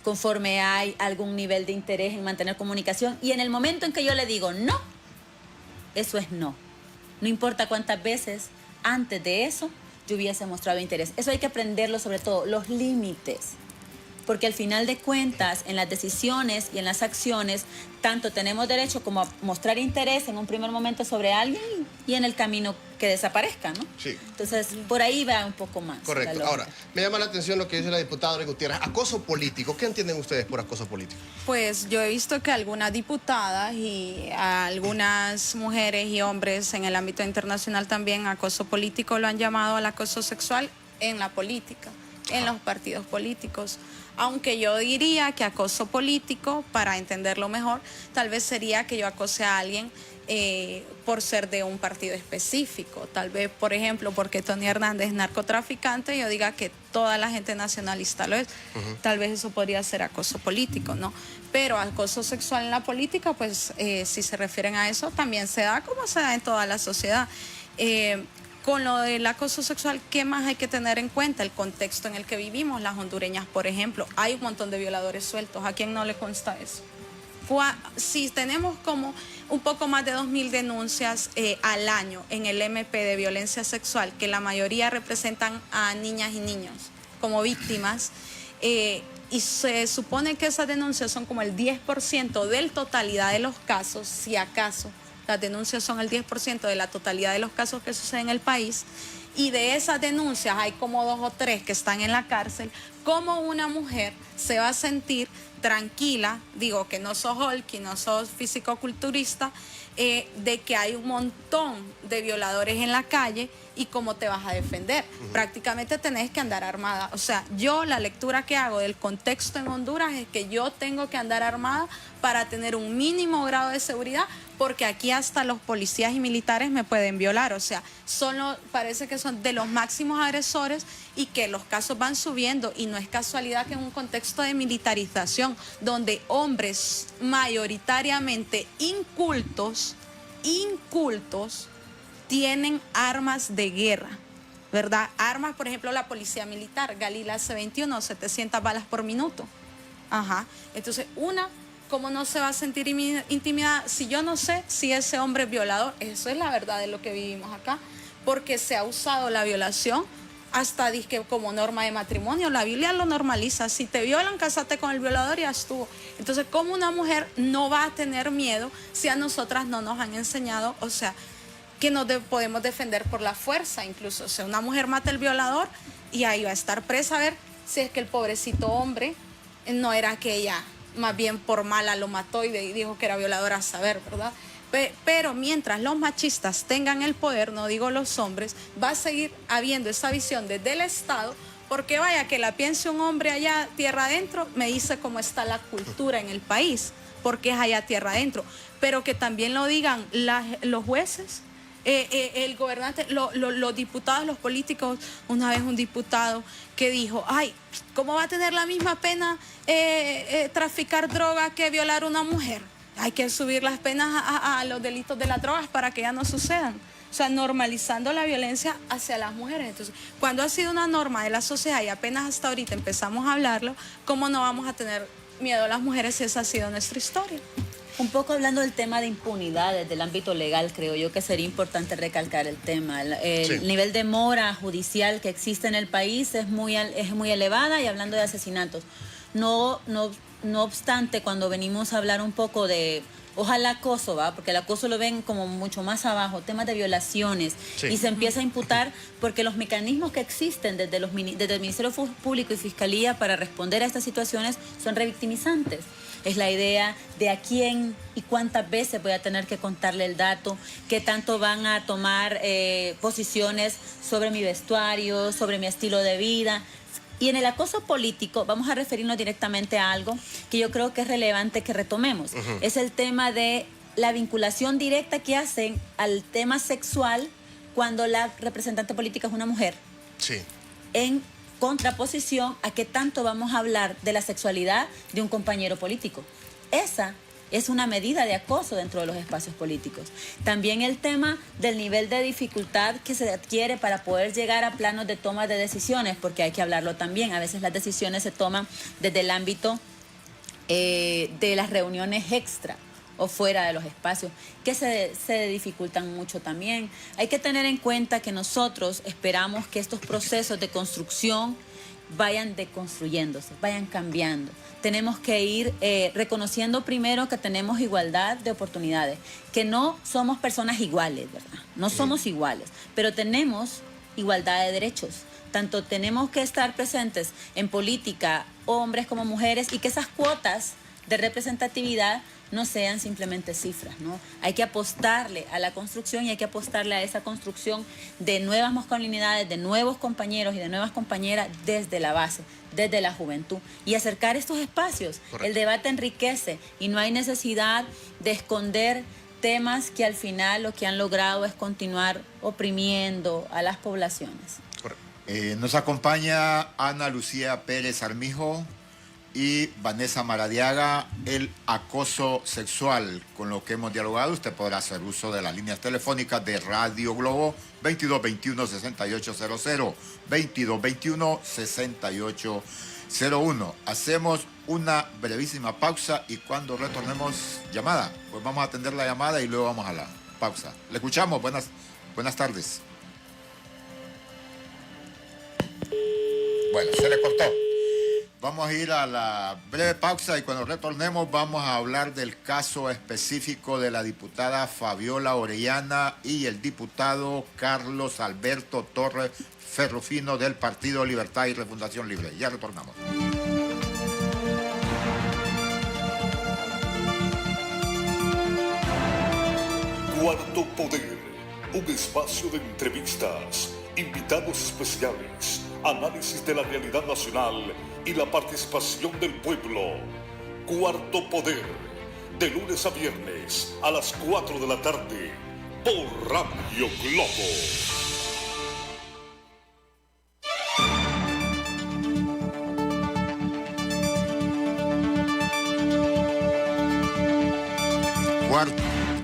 Speaker 7: conforme hay algún nivel de interés en mantener comunicación, y en el momento en que yo le digo no, eso es no. No importa cuántas veces antes de eso yo hubiese mostrado interés. Eso hay que aprenderlo, sobre todo, los límites. Porque al final de cuentas, en las decisiones y en las acciones, tanto tenemos derecho como a mostrar interés en un primer momento sobre alguien y en el camino que desaparezca, ¿no?
Speaker 2: Sí.
Speaker 7: Entonces, por ahí va un poco más.
Speaker 2: Correcto. Ahora, me llama la atención lo que dice la diputada Dora Gutiérrez. Acoso político. ¿Qué entienden ustedes por acoso político?
Speaker 6: Pues yo he visto que algunas diputadas y algunas mujeres y hombres en el ámbito internacional también acoso político lo han llamado al acoso sexual en la política, en los partidos políticos. Aunque yo diría que acoso político, para entenderlo mejor, tal vez sería que yo acose a alguien por ser de un partido específico. Tal vez, por ejemplo, porque Tony Hernández es narcotraficante, yo diga que toda la gente nacionalista lo es. Tal vez eso podría ser acoso político, ¿no? Pero acoso sexual en la política, pues si se refieren a eso, también se da como se da en toda la sociedad. Con lo del acoso sexual, ¿qué más hay que tener en cuenta? El contexto en el que vivimos. Las hondureñas, por ejemplo, hay un montón de violadores sueltos. ¿A quién no le consta eso? si tenemos como un poco más de 2.000 denuncias al año en el MP de violencia sexual, que la mayoría representan a niñas y niños como víctimas, y se supone que esas denuncias son como el 10% de la totalidad de los casos, si acaso las denuncias son el 10% de la totalidad de los casos que suceden en el país, y de esas denuncias hay como 2 o 3 que están en la cárcel. ¿Cómo una mujer se va a sentir tranquila, digo que no sos Hulk y no sos físico-culturista, de que hay un montón de violadores en la calle y cómo te vas a defender? Prácticamente tenés que andar armada. O sea, yo la lectura que hago del contexto en Honduras es que yo tengo que andar armada para tener un mínimo grado de seguridad, porque aquí hasta los policías y militares me pueden violar. O sea, parece que son de los máximos agresores y que los casos van subiendo, y no es casualidad que en un contexto de militarización donde hombres mayoritariamente incultos tienen armas de guerra, ¿verdad? Armas, por ejemplo, la policía militar, Galila C-21, 700 balas por minuto. Ajá. Entonces, ¿cómo no se va a sentir intimidada si yo no sé si ese hombre es violador? Eso es la verdad de lo que vivimos acá, porque se ha usado la violación hasta disque como norma de matrimonio. La Biblia lo normaliza. Si te violan, cásate con el violador y ya estuvo. Entonces, ¿cómo una mujer no va a tener miedo si a nosotras no nos han enseñado, o sea, que nos podemos defender por la fuerza incluso? O sea, una mujer mata al violador y ahí va a estar presa, a ver si es que el pobrecito hombre no era que ella más bien por mala lo mató y dijo que era violadora, a saber, ¿verdad? Pero mientras los machistas tengan el poder, no digo los hombres, va a seguir habiendo esa visión desde el Estado, porque vaya, que la piense un hombre allá tierra adentro, me dice cómo está la cultura en el país, porque es allá tierra adentro, pero que también lo digan los jueces, el gobernante, los diputados, los políticos. Una vez un diputado que dijo, ay, ¿cómo va a tener la misma pena traficar droga que violar a una mujer? Hay que subir las penas a los delitos de las drogas para que ya no sucedan. O sea, normalizando la violencia hacia las mujeres. Entonces, cuando ha sido una norma de la sociedad y apenas hasta ahorita empezamos a hablarlo, ¿cómo no vamos a tener miedo a las mujeres si esa ha sido nuestra historia?
Speaker 7: Un poco hablando del tema de impunidad desde el ámbito legal, creo yo que sería importante recalcar el tema. El nivel de mora judicial que existe en el país es muy elevada, y hablando de asesinatos. No obstante, cuando venimos a hablar un poco de, ojalá acoso, ¿va? Porque el acoso lo ven como mucho más abajo, temas de violaciones, y se empieza a imputar porque los mecanismos que existen desde el Ministerio Público y Fiscalía para responder a estas situaciones son revictimizantes. Es la idea de a quién y cuántas veces voy a tener que contarle el dato, qué tanto van a tomar posiciones sobre mi vestuario, sobre mi estilo de vida. Y en el acoso político vamos a referirnos directamente a algo que yo creo que es relevante que retomemos. Es el tema de la vinculación directa que hacen al tema sexual cuando la representante política es una mujer.
Speaker 2: Sí.
Speaker 7: En contraposición a qué tanto vamos a hablar de la sexualidad de un compañero político. Esa es una medida de acoso dentro de los espacios políticos. También el tema del nivel de dificultad que se adquiere para poder llegar a planos de toma de decisiones, porque hay que hablarlo también. A veces las decisiones se toman desde el ámbito de las reuniones extra o fuera de los espacios, que se dificultan mucho también. Hay que tener en cuenta que nosotros esperamos que estos procesos de construcción vayan deconstruyéndose, vayan cambiando. Tenemos que ir reconociendo primero que tenemos igualdad de oportunidades, que no somos personas iguales, ¿verdad? No somos iguales, pero tenemos igualdad de derechos. Tanto tenemos que estar presentes en política, hombres como mujeres, y que esas cuotas de representatividad no sean simplemente cifras, ¿no? Hay que apostarle a la construcción, y hay que apostarle a esa construcción de nuevas masculinidades, de nuevos compañeros y de nuevas compañeras desde la base, desde la juventud, y acercar estos espacios. Correcto. El debate enriquece y no hay necesidad de esconder temas que al final lo que han logrado es continuar oprimiendo a las poblaciones.
Speaker 1: Nos acompaña Ana Lucía Pérez Armijo y Vanessa Maradiaga. El acoso sexual, con lo que hemos dialogado. Usted podrá hacer uso de las líneas telefónicas de Radio Globo 2221-6800, 2221-6801. Hacemos una brevísima pausa y cuando retornemos, llamada. Pues vamos a atender la llamada y luego vamos a la pausa. Le escuchamos. Buenas tardes. Bueno, se le cortó. Vamos a ir a la breve pausa y cuando retornemos vamos a hablar del caso específico de la diputada Fabiola Orellana y el diputado Carlos Alberto Torres Ferrufino del Partido Libertad y Refundación Libre. Ya retornamos.
Speaker 8: Cuarto Poder, un espacio de entrevistas, invitados especiales, análisis de la realidad nacional y la participación del pueblo. Cuarto Poder, de lunes a viernes a las 4 de la tarde, por Radio Globo.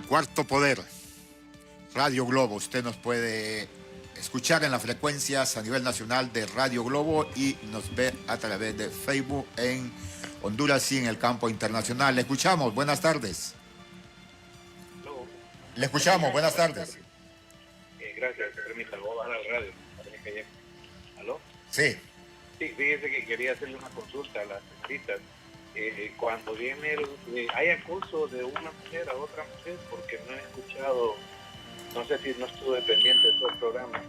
Speaker 1: Cuarto Poder, Radio Globo. Usted nos puede escuchar en las frecuencias a nivel nacional de Radio Globo y nos ve a través de Facebook en Honduras y en el campo internacional. Le escuchamos, buenas tardes. Le escuchamos, buenas tardes.
Speaker 9: Gracias, permítame, voy a bajar al radio. ¿Aló?
Speaker 1: Sí.
Speaker 9: Sí, fíjese que quería hacerle una consulta a las señoritas. Cuando viene hay acoso de una mujer a otra mujer, porque no he escuchado, no sé si no estuve pendiente de todo el programa.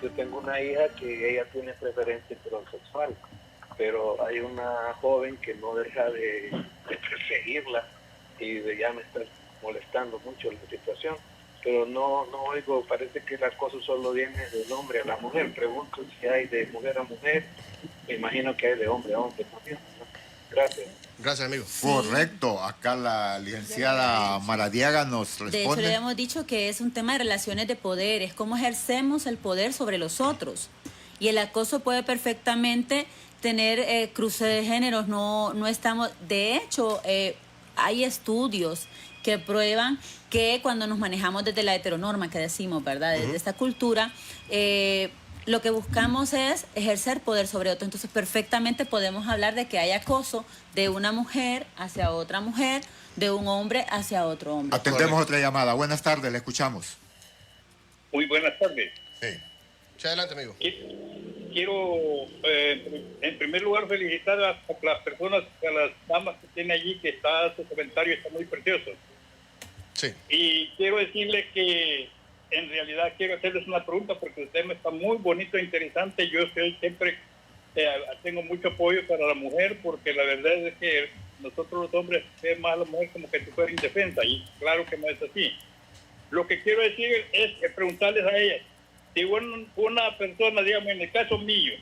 Speaker 9: Yo tengo una hija que ella tiene preferencia heterosexual, pero hay una joven que no deja de perseguirla y ya me está molestando mucho la situación, pero no oigo, parece que el acoso solo viene del hombre a la mujer. Pregunto si hay de mujer a mujer, me imagino que hay de hombre a hombre también, ¿no? Gracias.
Speaker 2: Gracias, amigo.
Speaker 1: Correcto. Acá la licenciada Maradiaga nos responde.
Speaker 7: De hecho, le habíamos dicho que es un tema de relaciones de poder, es cómo ejercemos el poder sobre los otros. Y el acoso puede perfectamente tener cruce de géneros, no estamos... De hecho, hay estudios que prueban que cuando nos manejamos desde la heteronorma, que decimos, ¿verdad? Desde esta cultura... lo que buscamos es ejercer poder sobre otro. Entonces, perfectamente podemos hablar de que hay acoso de una mujer hacia otra mujer, de un hombre hacia otro hombre.
Speaker 1: Atendemos otra llamada. Buenas tardes, le escuchamos.
Speaker 10: Muy buenas tardes.
Speaker 1: Sí.
Speaker 2: Sí, adelante, amigo.
Speaker 10: Quiero, en primer lugar, felicitar a las personas, a las damas que tiene allí, que su comentario está muy precioso.
Speaker 2: Sí.
Speaker 10: Y quiero decirle que en realidad quiero hacerles una pregunta porque el tema está muy bonito e interesante. Yo siempre tengo mucho apoyo para la mujer porque la verdad es que nosotros los hombres vemos más a la mujer como que si fuera indefensa y claro que no es así. Lo que quiero decir es preguntarles a ellas, si una persona, digamos en el caso mío,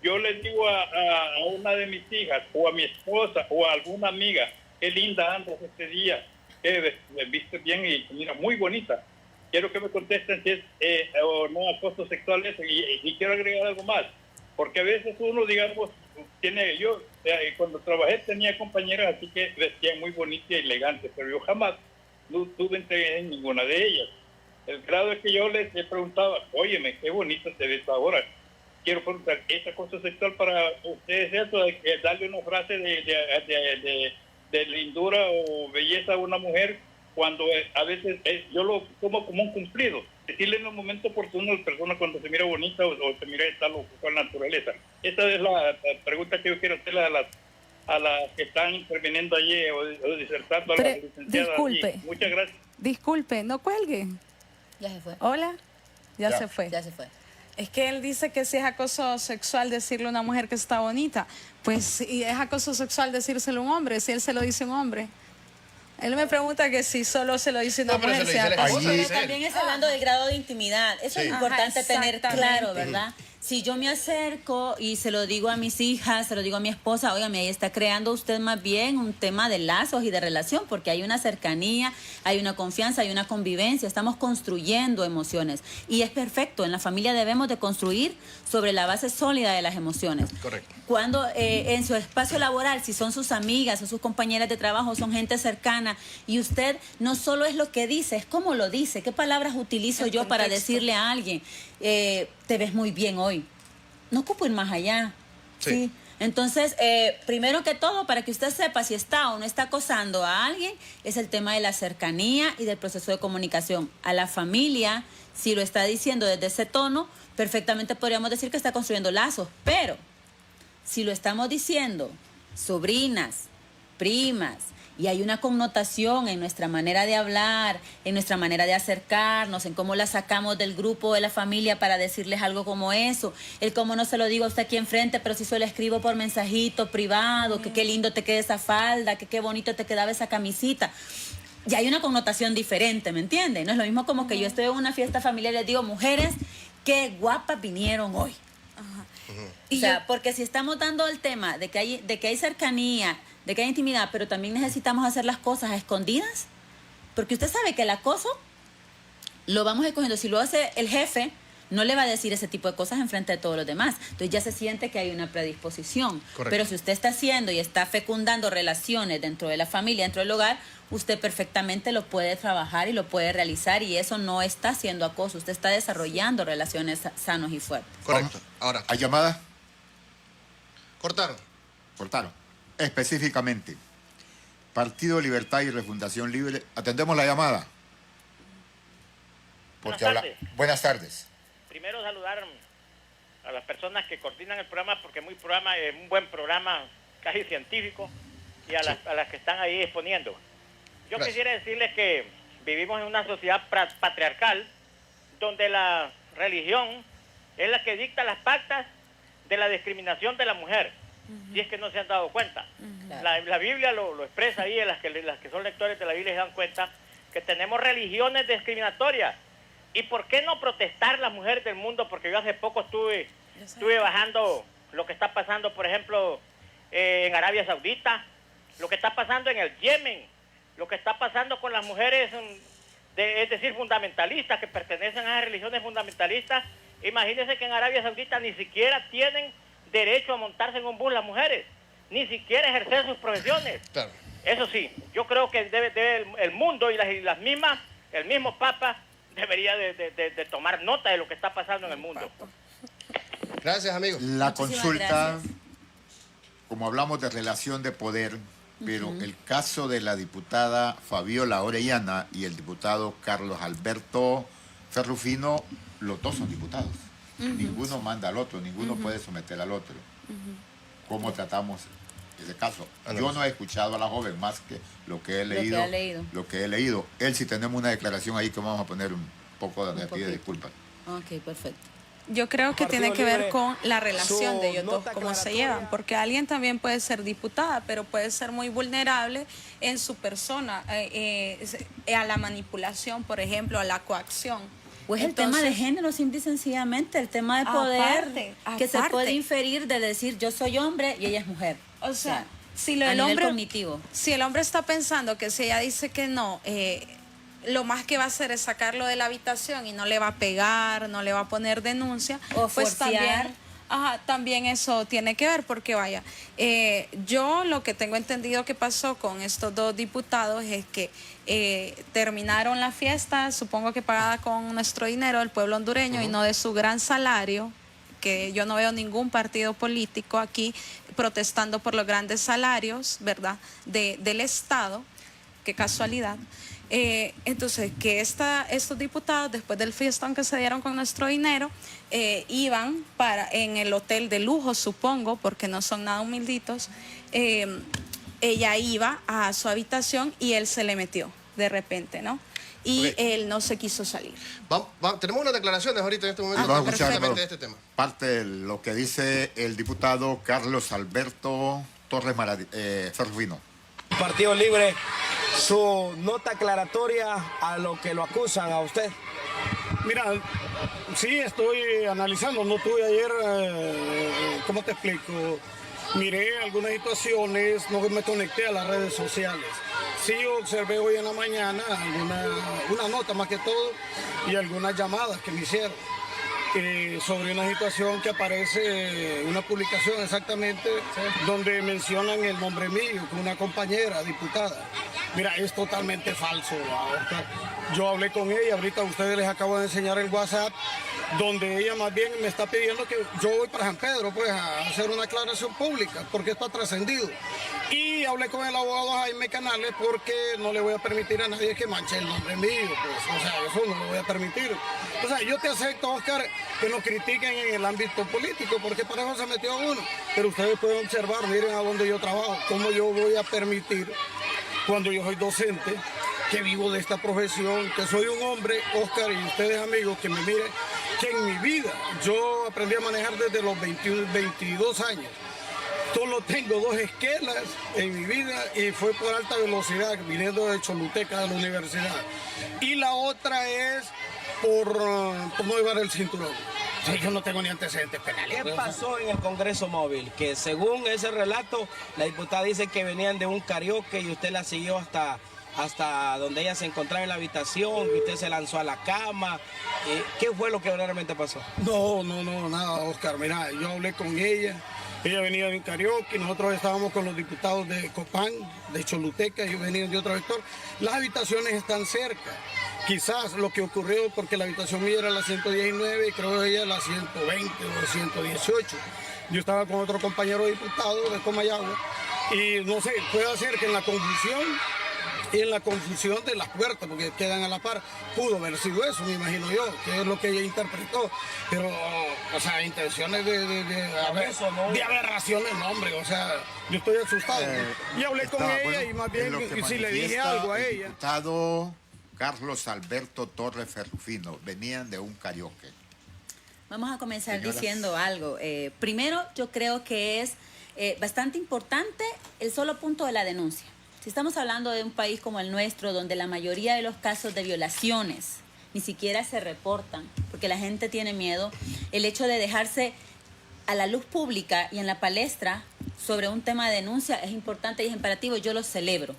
Speaker 10: yo les digo a una de mis hijas o a mi esposa o a alguna amiga, qué linda andas este día, que me viste bien y mira, muy bonita. Quiero que me contesten si es o no acoso sexual eso. Y quiero agregar algo más. Porque a veces uno, digamos, yo cuando trabajé tenía compañeras así que vestían muy bonitas y elegantes, pero yo jamás no tuve interés en ninguna de ellas. El grado es que yo les preguntaba, óyeme, qué bonita te ves ahora. Quiero preguntar, ¿es acoso sexual para ustedes eso? Darle una frase de lindura o belleza a una mujer cuando a veces yo lo tomo como un cumplido. Decirle en un momento oportuno a la persona cuando se mira bonita o se mira tal o cual naturaleza. Esa es la pregunta que yo quiero hacerle a las que están interviniendo allí o disertando a la licenciada.
Speaker 6: Disculpe.
Speaker 10: Allí. Muchas gracias.
Speaker 6: Disculpe, no cuelgue.
Speaker 7: Ya se fue.
Speaker 6: Hola. Ya se fue.
Speaker 7: Ya se fue.
Speaker 6: Es que él dice que si es acoso sexual decirle a una mujer que está bonita, pues si es acoso sexual decírselo a un hombre, si él se lo dice a un hombre. Él me pregunta que si solo se lo dice una mujer.
Speaker 7: Pero también es hablando del grado de intimidad. Eso es importante tener claro, ¿verdad? Si yo me acerco y se lo digo a mis hijas, se lo digo a mi esposa, óigame, ahí está creando usted más bien un tema de lazos y de relación, porque hay una cercanía, hay una confianza, hay una convivencia, estamos construyendo emociones. Y es perfecto, en la familia debemos de construir sobre la base sólida de las emociones.
Speaker 2: Correcto.
Speaker 7: Cuando en su espacio laboral, si son sus amigas o sus compañeras de trabajo, son gente cercana, y usted no solo es lo que dice, es cómo lo dice, qué palabras utilizo yo para decirle a alguien, te ves muy bien hoy. No ocupo ir más allá. ¿sí? Entonces, primero que todo, para que usted sepa si está o no está acosando a alguien, es el tema de la cercanía y del proceso de comunicación. A la familia, si lo está diciendo desde ese tono, perfectamente podríamos decir que está construyendo lazos, pero si lo estamos diciendo sobrinas, primas, y hay una connotación en nuestra manera de hablar, en nuestra manera de acercarnos, en cómo la sacamos del grupo de la familia para decirles algo como eso, el cómo no se lo digo a usted aquí enfrente, pero si se lo escribo por mensajito privado, que qué lindo te queda esa falda, que qué bonito te quedaba esa camisita. Ya hay una connotación diferente, ¿me entiende? No es lo mismo como que yo estoy en una fiesta familiar y les digo, mujeres, qué guapas vinieron hoy. O sea, porque si estamos dando el tema de que hay cercanía, de que hay intimidad, pero también necesitamos hacer las cosas a escondidas, porque usted sabe que el acoso lo vamos escogiendo. Si lo hace el jefe, no le va a decir ese tipo de cosas enfrente de todos los demás. Entonces ya se siente que hay una predisposición.
Speaker 2: Correcto.
Speaker 7: Pero si usted está haciendo y está fecundando relaciones dentro de la familia, dentro del hogar, usted perfectamente lo puede trabajar y lo puede realizar, y eso no está siendo acoso. Usted está desarrollando relaciones sanos y fuertes.
Speaker 2: Correcto. Ahora,
Speaker 1: ¿Hay llamada?
Speaker 2: cortaron.
Speaker 1: Cortaron. Específicamente, Partido Libertad y Refundación Libre. Atendemos la llamada. Porque Buenas tardes.
Speaker 11: Primero saludar a las personas que coordinan el programa, porque es un buen programa, casi científico, y a las que están ahí exponiendo. Yo
Speaker 2: Gracias.
Speaker 11: quisiera decirles que vivimos en una sociedad patriarcal donde la religión es la que dicta las pautas de la discriminación de la mujer, si es que no se han dado cuenta. La Biblia lo expresa ahí, las que son lectores de la Biblia se dan cuenta que tenemos religiones discriminatorias. ¿Y por qué no protestar las mujeres del mundo? Porque yo hace poco estuve bajando lo que está pasando, por ejemplo, en Arabia Saudita, lo que está pasando en el Yemen, lo que está pasando con las mujeres, es decir, fundamentalistas, que pertenecen a las religiones fundamentalistas. Imagínense que en Arabia Saudita ni siquiera tienen derecho a montarse en un bus las mujeres, ni siquiera ejercer sus profesiones.
Speaker 2: Claro.
Speaker 11: Eso sí, yo creo que debe el mundo y las mismas, el mismo Papa debería de tomar nota de lo que está pasando en el mundo.
Speaker 2: Gracias, amigo.
Speaker 1: La
Speaker 7: Muchísimas
Speaker 1: consulta,
Speaker 7: gracias.
Speaker 1: como hablamos de relación de poder, pero el caso de la diputada Fabiola Orellana y el diputado Carlos Alberto Ferrufino, los dos son diputados. Ninguno manda al otro, ninguno puede someter al otro. ¿Cómo tratamos ese caso? Yo no he escuchado a la joven más que lo que he leído. Lo que he leído. Él, si tenemos una declaración ahí que vamos a poner un poco de pide disculpas.
Speaker 7: Ok, perfecto.
Speaker 6: Yo creo que tiene que ver
Speaker 12: Libre,
Speaker 6: con la relación
Speaker 12: su
Speaker 6: de ellos dos,
Speaker 12: nota
Speaker 6: cómo se
Speaker 12: aclaratoria.
Speaker 6: llevan, porque alguien también puede ser diputada, pero puede ser muy vulnerable en su persona, a la manipulación, por ejemplo, a la coacción.
Speaker 7: Pues el tema de género, simple y sencillamente, el tema de poder que se puede inferir de decir yo soy hombre y ella es mujer.
Speaker 6: O sea, si
Speaker 7: a
Speaker 6: el
Speaker 7: nivel
Speaker 6: hombre
Speaker 7: cognitivo.
Speaker 6: Si el hombre está pensando que si ella dice que no, lo más que va a hacer es sacarlo de la habitación y no le va a pegar, no le va a poner denuncia,
Speaker 7: O
Speaker 6: pues
Speaker 7: forcear.
Speaker 6: también eso tiene que ver, porque vaya, yo lo que tengo entendido que pasó con estos dos diputados es que terminaron la fiesta, supongo que pagada con nuestro dinero del pueblo hondureño y no de su gran salario, que yo no veo ningún partido político aquí protestando por los grandes salarios, ¿verdad?, del Estado, qué casualidad. Entonces, que estos diputados, después del fiestón que se dieron con nuestro dinero, iban en el hotel de lujo, supongo, porque no son nada humilditos. Ella iba a su habitación y él se le metió de repente, ¿no? Y él no se quiso salir.
Speaker 2: Tenemos unas declaraciones ahorita en este momento.
Speaker 1: Vamos a escuchar
Speaker 2: precisamente de este tema.
Speaker 1: parte de lo que dice el diputado Carlos Alberto Torres Ferrufino.
Speaker 12: Partido Libre, su nota aclaratoria a lo que lo acusan a usted.
Speaker 13: Mira, sí estoy analizando, no tuve ayer, ¿cómo te explico? Miré algunas situaciones, no me conecté a las redes sociales. Sí observé hoy en la mañana una nota más que todo y algunas llamadas que me hicieron sobre una situación que aparece, una publicación exactamente, donde mencionan el nombre mío con una compañera diputada. Mira, es totalmente falso. Yo hablé con ella, ahorita a ustedes les acabo de enseñar el WhatsApp donde ella más bien me está pidiendo que yo voy para San Pedro, pues, a hacer una aclaración pública, porque esto ha trascendido. Y hablé con el abogado Jaime Canales porque no le voy a permitir a nadie que manche el nombre mío, pues, o sea, eso no lo voy a permitir. O sea, yo te acepto, Oscar, que nos critiquen en el ámbito político, porque para eso se metió uno. Pero ustedes pueden observar, miren a dónde yo trabajo, cómo yo voy a permitir, cuando yo soy docente, que vivo de esta profesión, que soy un hombre, Oscar, y ustedes amigos, que me miren, que en mi vida, yo aprendí a manejar desde los 22 años. Solo tengo 2 esquelas en mi vida y fue por alta velocidad, viniendo de Choluteca de la universidad. Y la otra es por no llevar el cinturón. Sí, yo no tengo ni antecedentes penales.
Speaker 12: ¿Qué pasó en el Congreso Móvil? Que según ese relato, la diputada dice que venían de un karaoke y usted la siguió hasta donde ella se encontraba en la habitación, que usted se lanzó a la cama. ¿Qué fue lo que verdaderamente pasó?
Speaker 13: No, nada, Oscar. Mira, yo hablé con ella. Ella venía de un karaoke, nosotros estábamos con los diputados de Copán, de Choluteca, ellos venían de otro sector. Las habitaciones están cerca. Quizás lo que ocurrió, porque la habitación mía era la 119 y creo ella la 120 o 118. Yo estaba con otro compañero diputado de Comayagua y no sé, puede ser que en la confusión de las puertas, porque quedan a la par, pudo haber sido eso, me imagino yo, que es lo que ella interpretó. Pero, o sea, intenciones de aberraciones, no, hombre, o sea, yo estoy asustado. Y hablé con ella y más bien, y si le dije algo a ella.
Speaker 1: El diputado Carlos Alberto Torres Ferrufino, venían de un karaoke.
Speaker 7: Vamos a comenzar
Speaker 1: Señoras.
Speaker 7: diciendo algo. Primero, yo creo que es bastante importante el solo punto de la denuncia. Si estamos hablando de un país como el nuestro, donde la mayoría de los casos de violaciones ni siquiera se reportan, porque la gente tiene miedo, el hecho de dejarse a la luz pública y en la palestra sobre un tema de denuncia es importante y es imperativo. Yo lo celebro.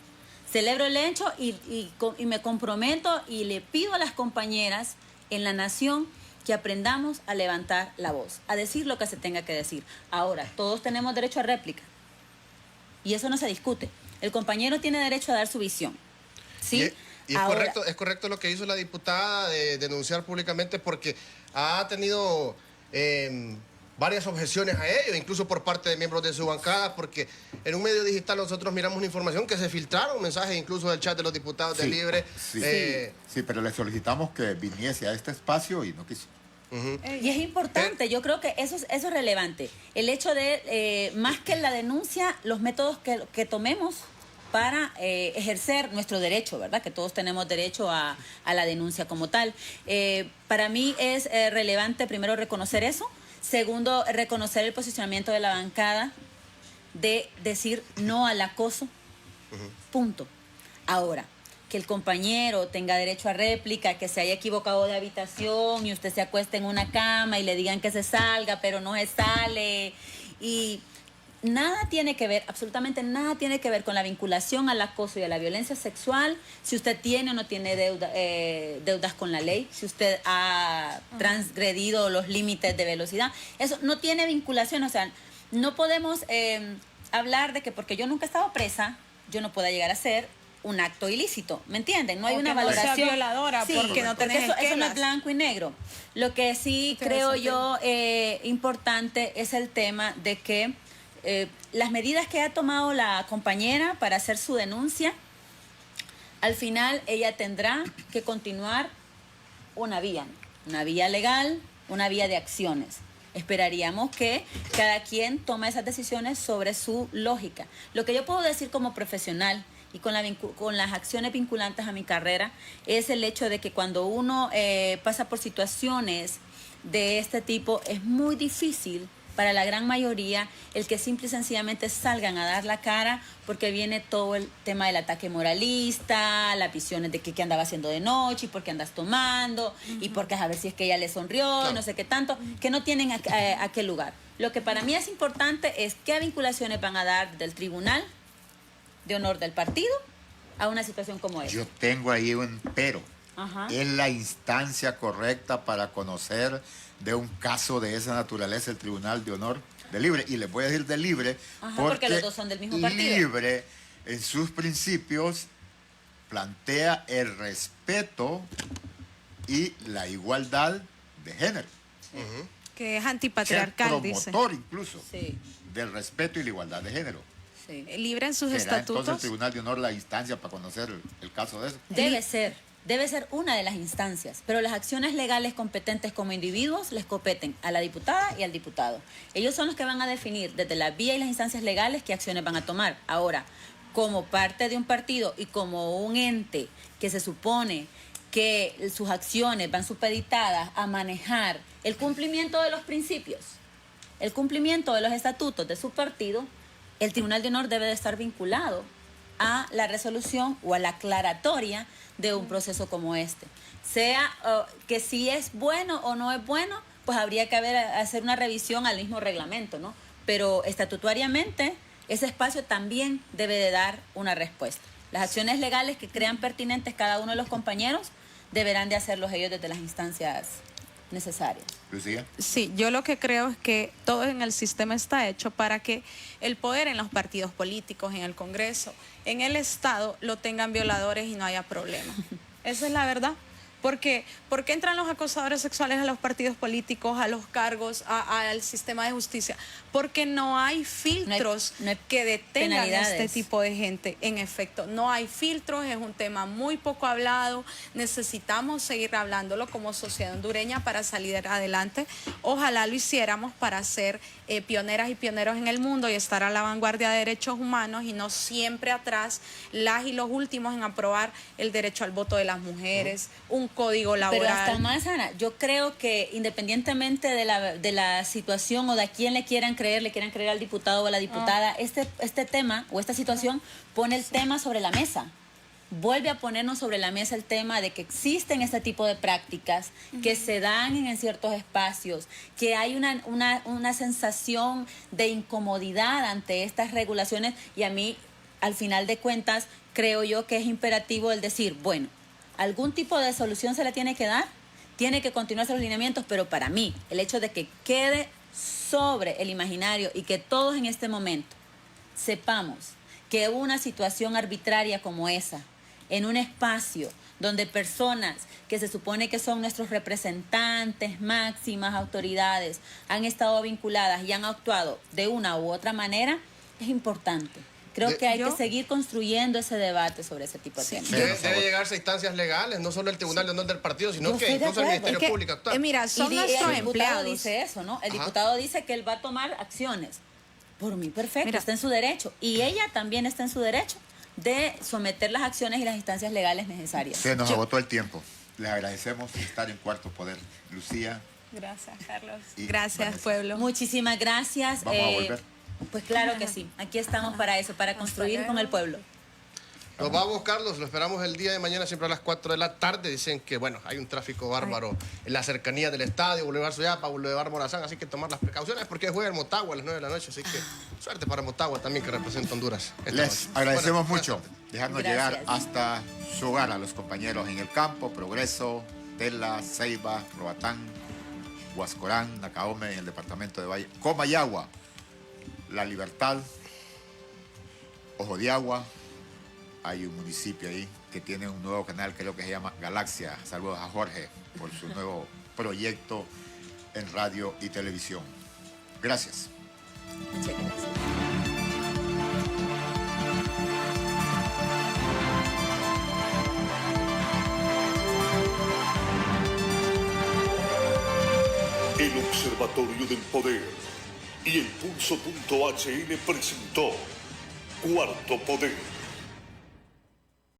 Speaker 7: Celebro el hecho y me comprometo y le pido a las compañeras en la nación que aprendamos a levantar la voz, a decir lo que se tenga que decir. Ahora, todos tenemos derecho a réplica y eso no se discute. El compañero tiene derecho a dar su visión. ¿Sí?
Speaker 2: Y es correcto lo que hizo la diputada de denunciar públicamente, porque ha tenido varias objeciones a ello, incluso por parte de miembros de su bancada, porque en un medio digital nosotros miramos una información que se filtraron mensajes incluso del chat de los diputados de Libre.
Speaker 1: Sí, pero le solicitamos que viniese a este espacio y no quiso.
Speaker 7: Y es importante, yo creo que eso es relevante. El hecho de, más que la denuncia, los métodos que tomemos para ejercer nuestro derecho, ¿verdad? Que todos tenemos derecho a la denuncia como tal. Para mí es relevante, primero, reconocer eso. Segundo, reconocer el posicionamiento de la bancada de decir no al acoso. Punto. Ahora, que el compañero tenga derecho a réplica, que se haya equivocado de habitación y usted se acueste en una cama y le digan que se salga, pero no se sale. Y nada tiene que ver, absolutamente nada tiene que ver con la vinculación al acoso y a la violencia sexual, si usted tiene o no tiene deudas con la ley, si usted ha transgredido los límites de velocidad. Eso no tiene vinculación, o sea, no podemos hablar de que porque yo nunca he estado presa, yo no pueda llegar a ser un acto ilícito, ¿me entienden? No hay una valoración.
Speaker 6: No sea violadora, sí, porque no tenés
Speaker 7: eso no es blanco y negro. Lo que sí creo yo importante es el tema de que las medidas que ha tomado la compañera para hacer su denuncia, al final ella tendrá que continuar una vía legal, una vía de acciones. Esperaríamos que cada quien tome esas decisiones sobre su lógica. Lo que yo puedo decir como profesional y con las acciones vinculantes a mi carrera es el hecho de que cuando uno pasa por situaciones de este tipo es muy difícil para la gran mayoría el que simple y sencillamente salgan a dar la cara, porque viene todo el tema del ataque moralista, las visiones de qué andaba haciendo de noche y por qué andas tomando y porque a ver si es que ella le sonrió y no sé qué tanto, que no tienen a qué lugar. Lo que para mí es importante es qué vinculaciones van a dar del Tribunal de Honor del partido a una situación como esta.
Speaker 1: Yo tengo ahí un pero.
Speaker 7: Ajá.
Speaker 1: Es la instancia correcta para conocer de un caso de esa naturaleza el Tribunal de Honor de Libre. Y les voy a decir de Libre
Speaker 7: porque los dos son del mismo partido.
Speaker 1: Libre en sus principios plantea el respeto y la igualdad de género.
Speaker 6: que es antipatriarcal, dice.
Speaker 1: Promotor incluso del respeto y la igualdad de género.
Speaker 6: Libre en sus
Speaker 1: ¿Será
Speaker 6: estatutos.
Speaker 1: entonces el Tribunal de Honor la instancia para conocer el caso de eso?
Speaker 7: Debe ser una de las instancias, pero las acciones legales competentes como individuos les competen a la diputada y al diputado. Ellos son los que van a definir desde la vía y las instancias legales qué acciones van a tomar. Ahora, como parte de un partido y como un ente que se supone que sus acciones van supeditadas a manejar el cumplimiento de los principios, el cumplimiento de los estatutos de su partido, el Tribunal de Honor debe de estar vinculado a la resolución o a la aclaratoria de un proceso como este. Sea que si es bueno o no es bueno, pues habría que hacer una revisión al mismo reglamento, ¿no? Pero estatutariamente ese espacio también debe de dar una respuesta. Las acciones legales que crean pertinentes cada uno de los compañeros deberán de hacerlos ellos desde las instancias necesarias.
Speaker 1: Lucía.
Speaker 6: Sí, yo lo que creo es que todo en el sistema está hecho para que el poder en los partidos políticos, en el Congreso, en el Estado, lo tengan violadores y no haya problema. Esa es la verdad. ¿Por qué? ¿Por qué entran los acosadores sexuales a los partidos políticos, a los cargos, al sistema de justicia? Porque no hay filtros que detengan a este tipo de gente. En efecto, no hay filtros, es un tema muy poco hablado. Necesitamos seguir hablándolo como sociedad hondureña para salir adelante. Ojalá lo hiciéramos para ser pioneras y pioneros en el mundo y estar a la vanguardia de derechos humanos y no siempre atrás las y los últimos en aprobar el derecho al voto de las mujeres, un código laboral.
Speaker 7: Pero hasta más, Ana, yo creo que independientemente de la situación o de a quién le quieran creer al diputado o a la diputada, este tema o esta situación pone el tema sobre la mesa. Vuelve a ponernos sobre la mesa el tema de que existen este tipo de prácticas que se dan en ciertos espacios, que hay una sensación de incomodidad ante estas regulaciones y a mí, al final de cuentas, creo yo que es imperativo el decir, bueno, algún tipo de solución se le tiene que dar, tiene que continuarse los lineamientos, pero para mí, el hecho de que quede sobre el imaginario y que todos en este momento sepamos que una situación arbitraria como esa, en un espacio donde personas que se supone que son nuestros representantes, máximas autoridades, han estado vinculadas y han actuado de una u otra manera, es importante. Creo que hay que seguir construyendo ese debate sobre ese tipo de temas.
Speaker 2: Debe llegarse a instancias legales, no solo el Tribunal de Honor del partido, sino que incluso el Ministerio Público actual.
Speaker 6: Mira, son nuestros empleados.
Speaker 7: El diputado dice eso, ¿no? El diputado dice que él va a tomar acciones. Por mí, perfecto, está en su derecho. Y ella también está en su derecho de someter las acciones y las instancias legales necesarias.
Speaker 1: Se nos agotó el tiempo. Les agradecemos estar en Cuarto Poder. Lucía.
Speaker 6: Gracias, Carlos. Gracias, pueblo.
Speaker 7: Muchísimas gracias.
Speaker 1: Vamos a volver.
Speaker 7: Pues claro que sí. Aquí estamos para eso, para construir con el pueblo.
Speaker 2: Nos vamos, Carlos, lo esperamos el día de mañana, siempre a las 4 de la tarde. Dicen que, bueno, hay un tráfico bárbaro en la cercanía del estadio, Boulevard Soyapa, Boulevard Morazán, así que tomar las precauciones porque juega el Motagua a las 9 de la noche, así que suerte para Motagua también, que representa Honduras.
Speaker 1: Les agradecemos mucho dejarnos llegar hasta su hogar a los compañeros en el campo, Progreso, Tela, Ceiba, Roatán, Huascorán, Nacaome, en el departamento de Valle, Comayagua, La Libertad, Ojo de Agua. Hay un municipio ahí que tiene un nuevo canal, creo que se llama Galaxia. Saludos a Jorge por su nuevo proyecto en radio y televisión. Gracias.
Speaker 7: Muchas gracias.
Speaker 8: El Observatorio del Poder y el Pulso.hn presentó Cuarto Poder.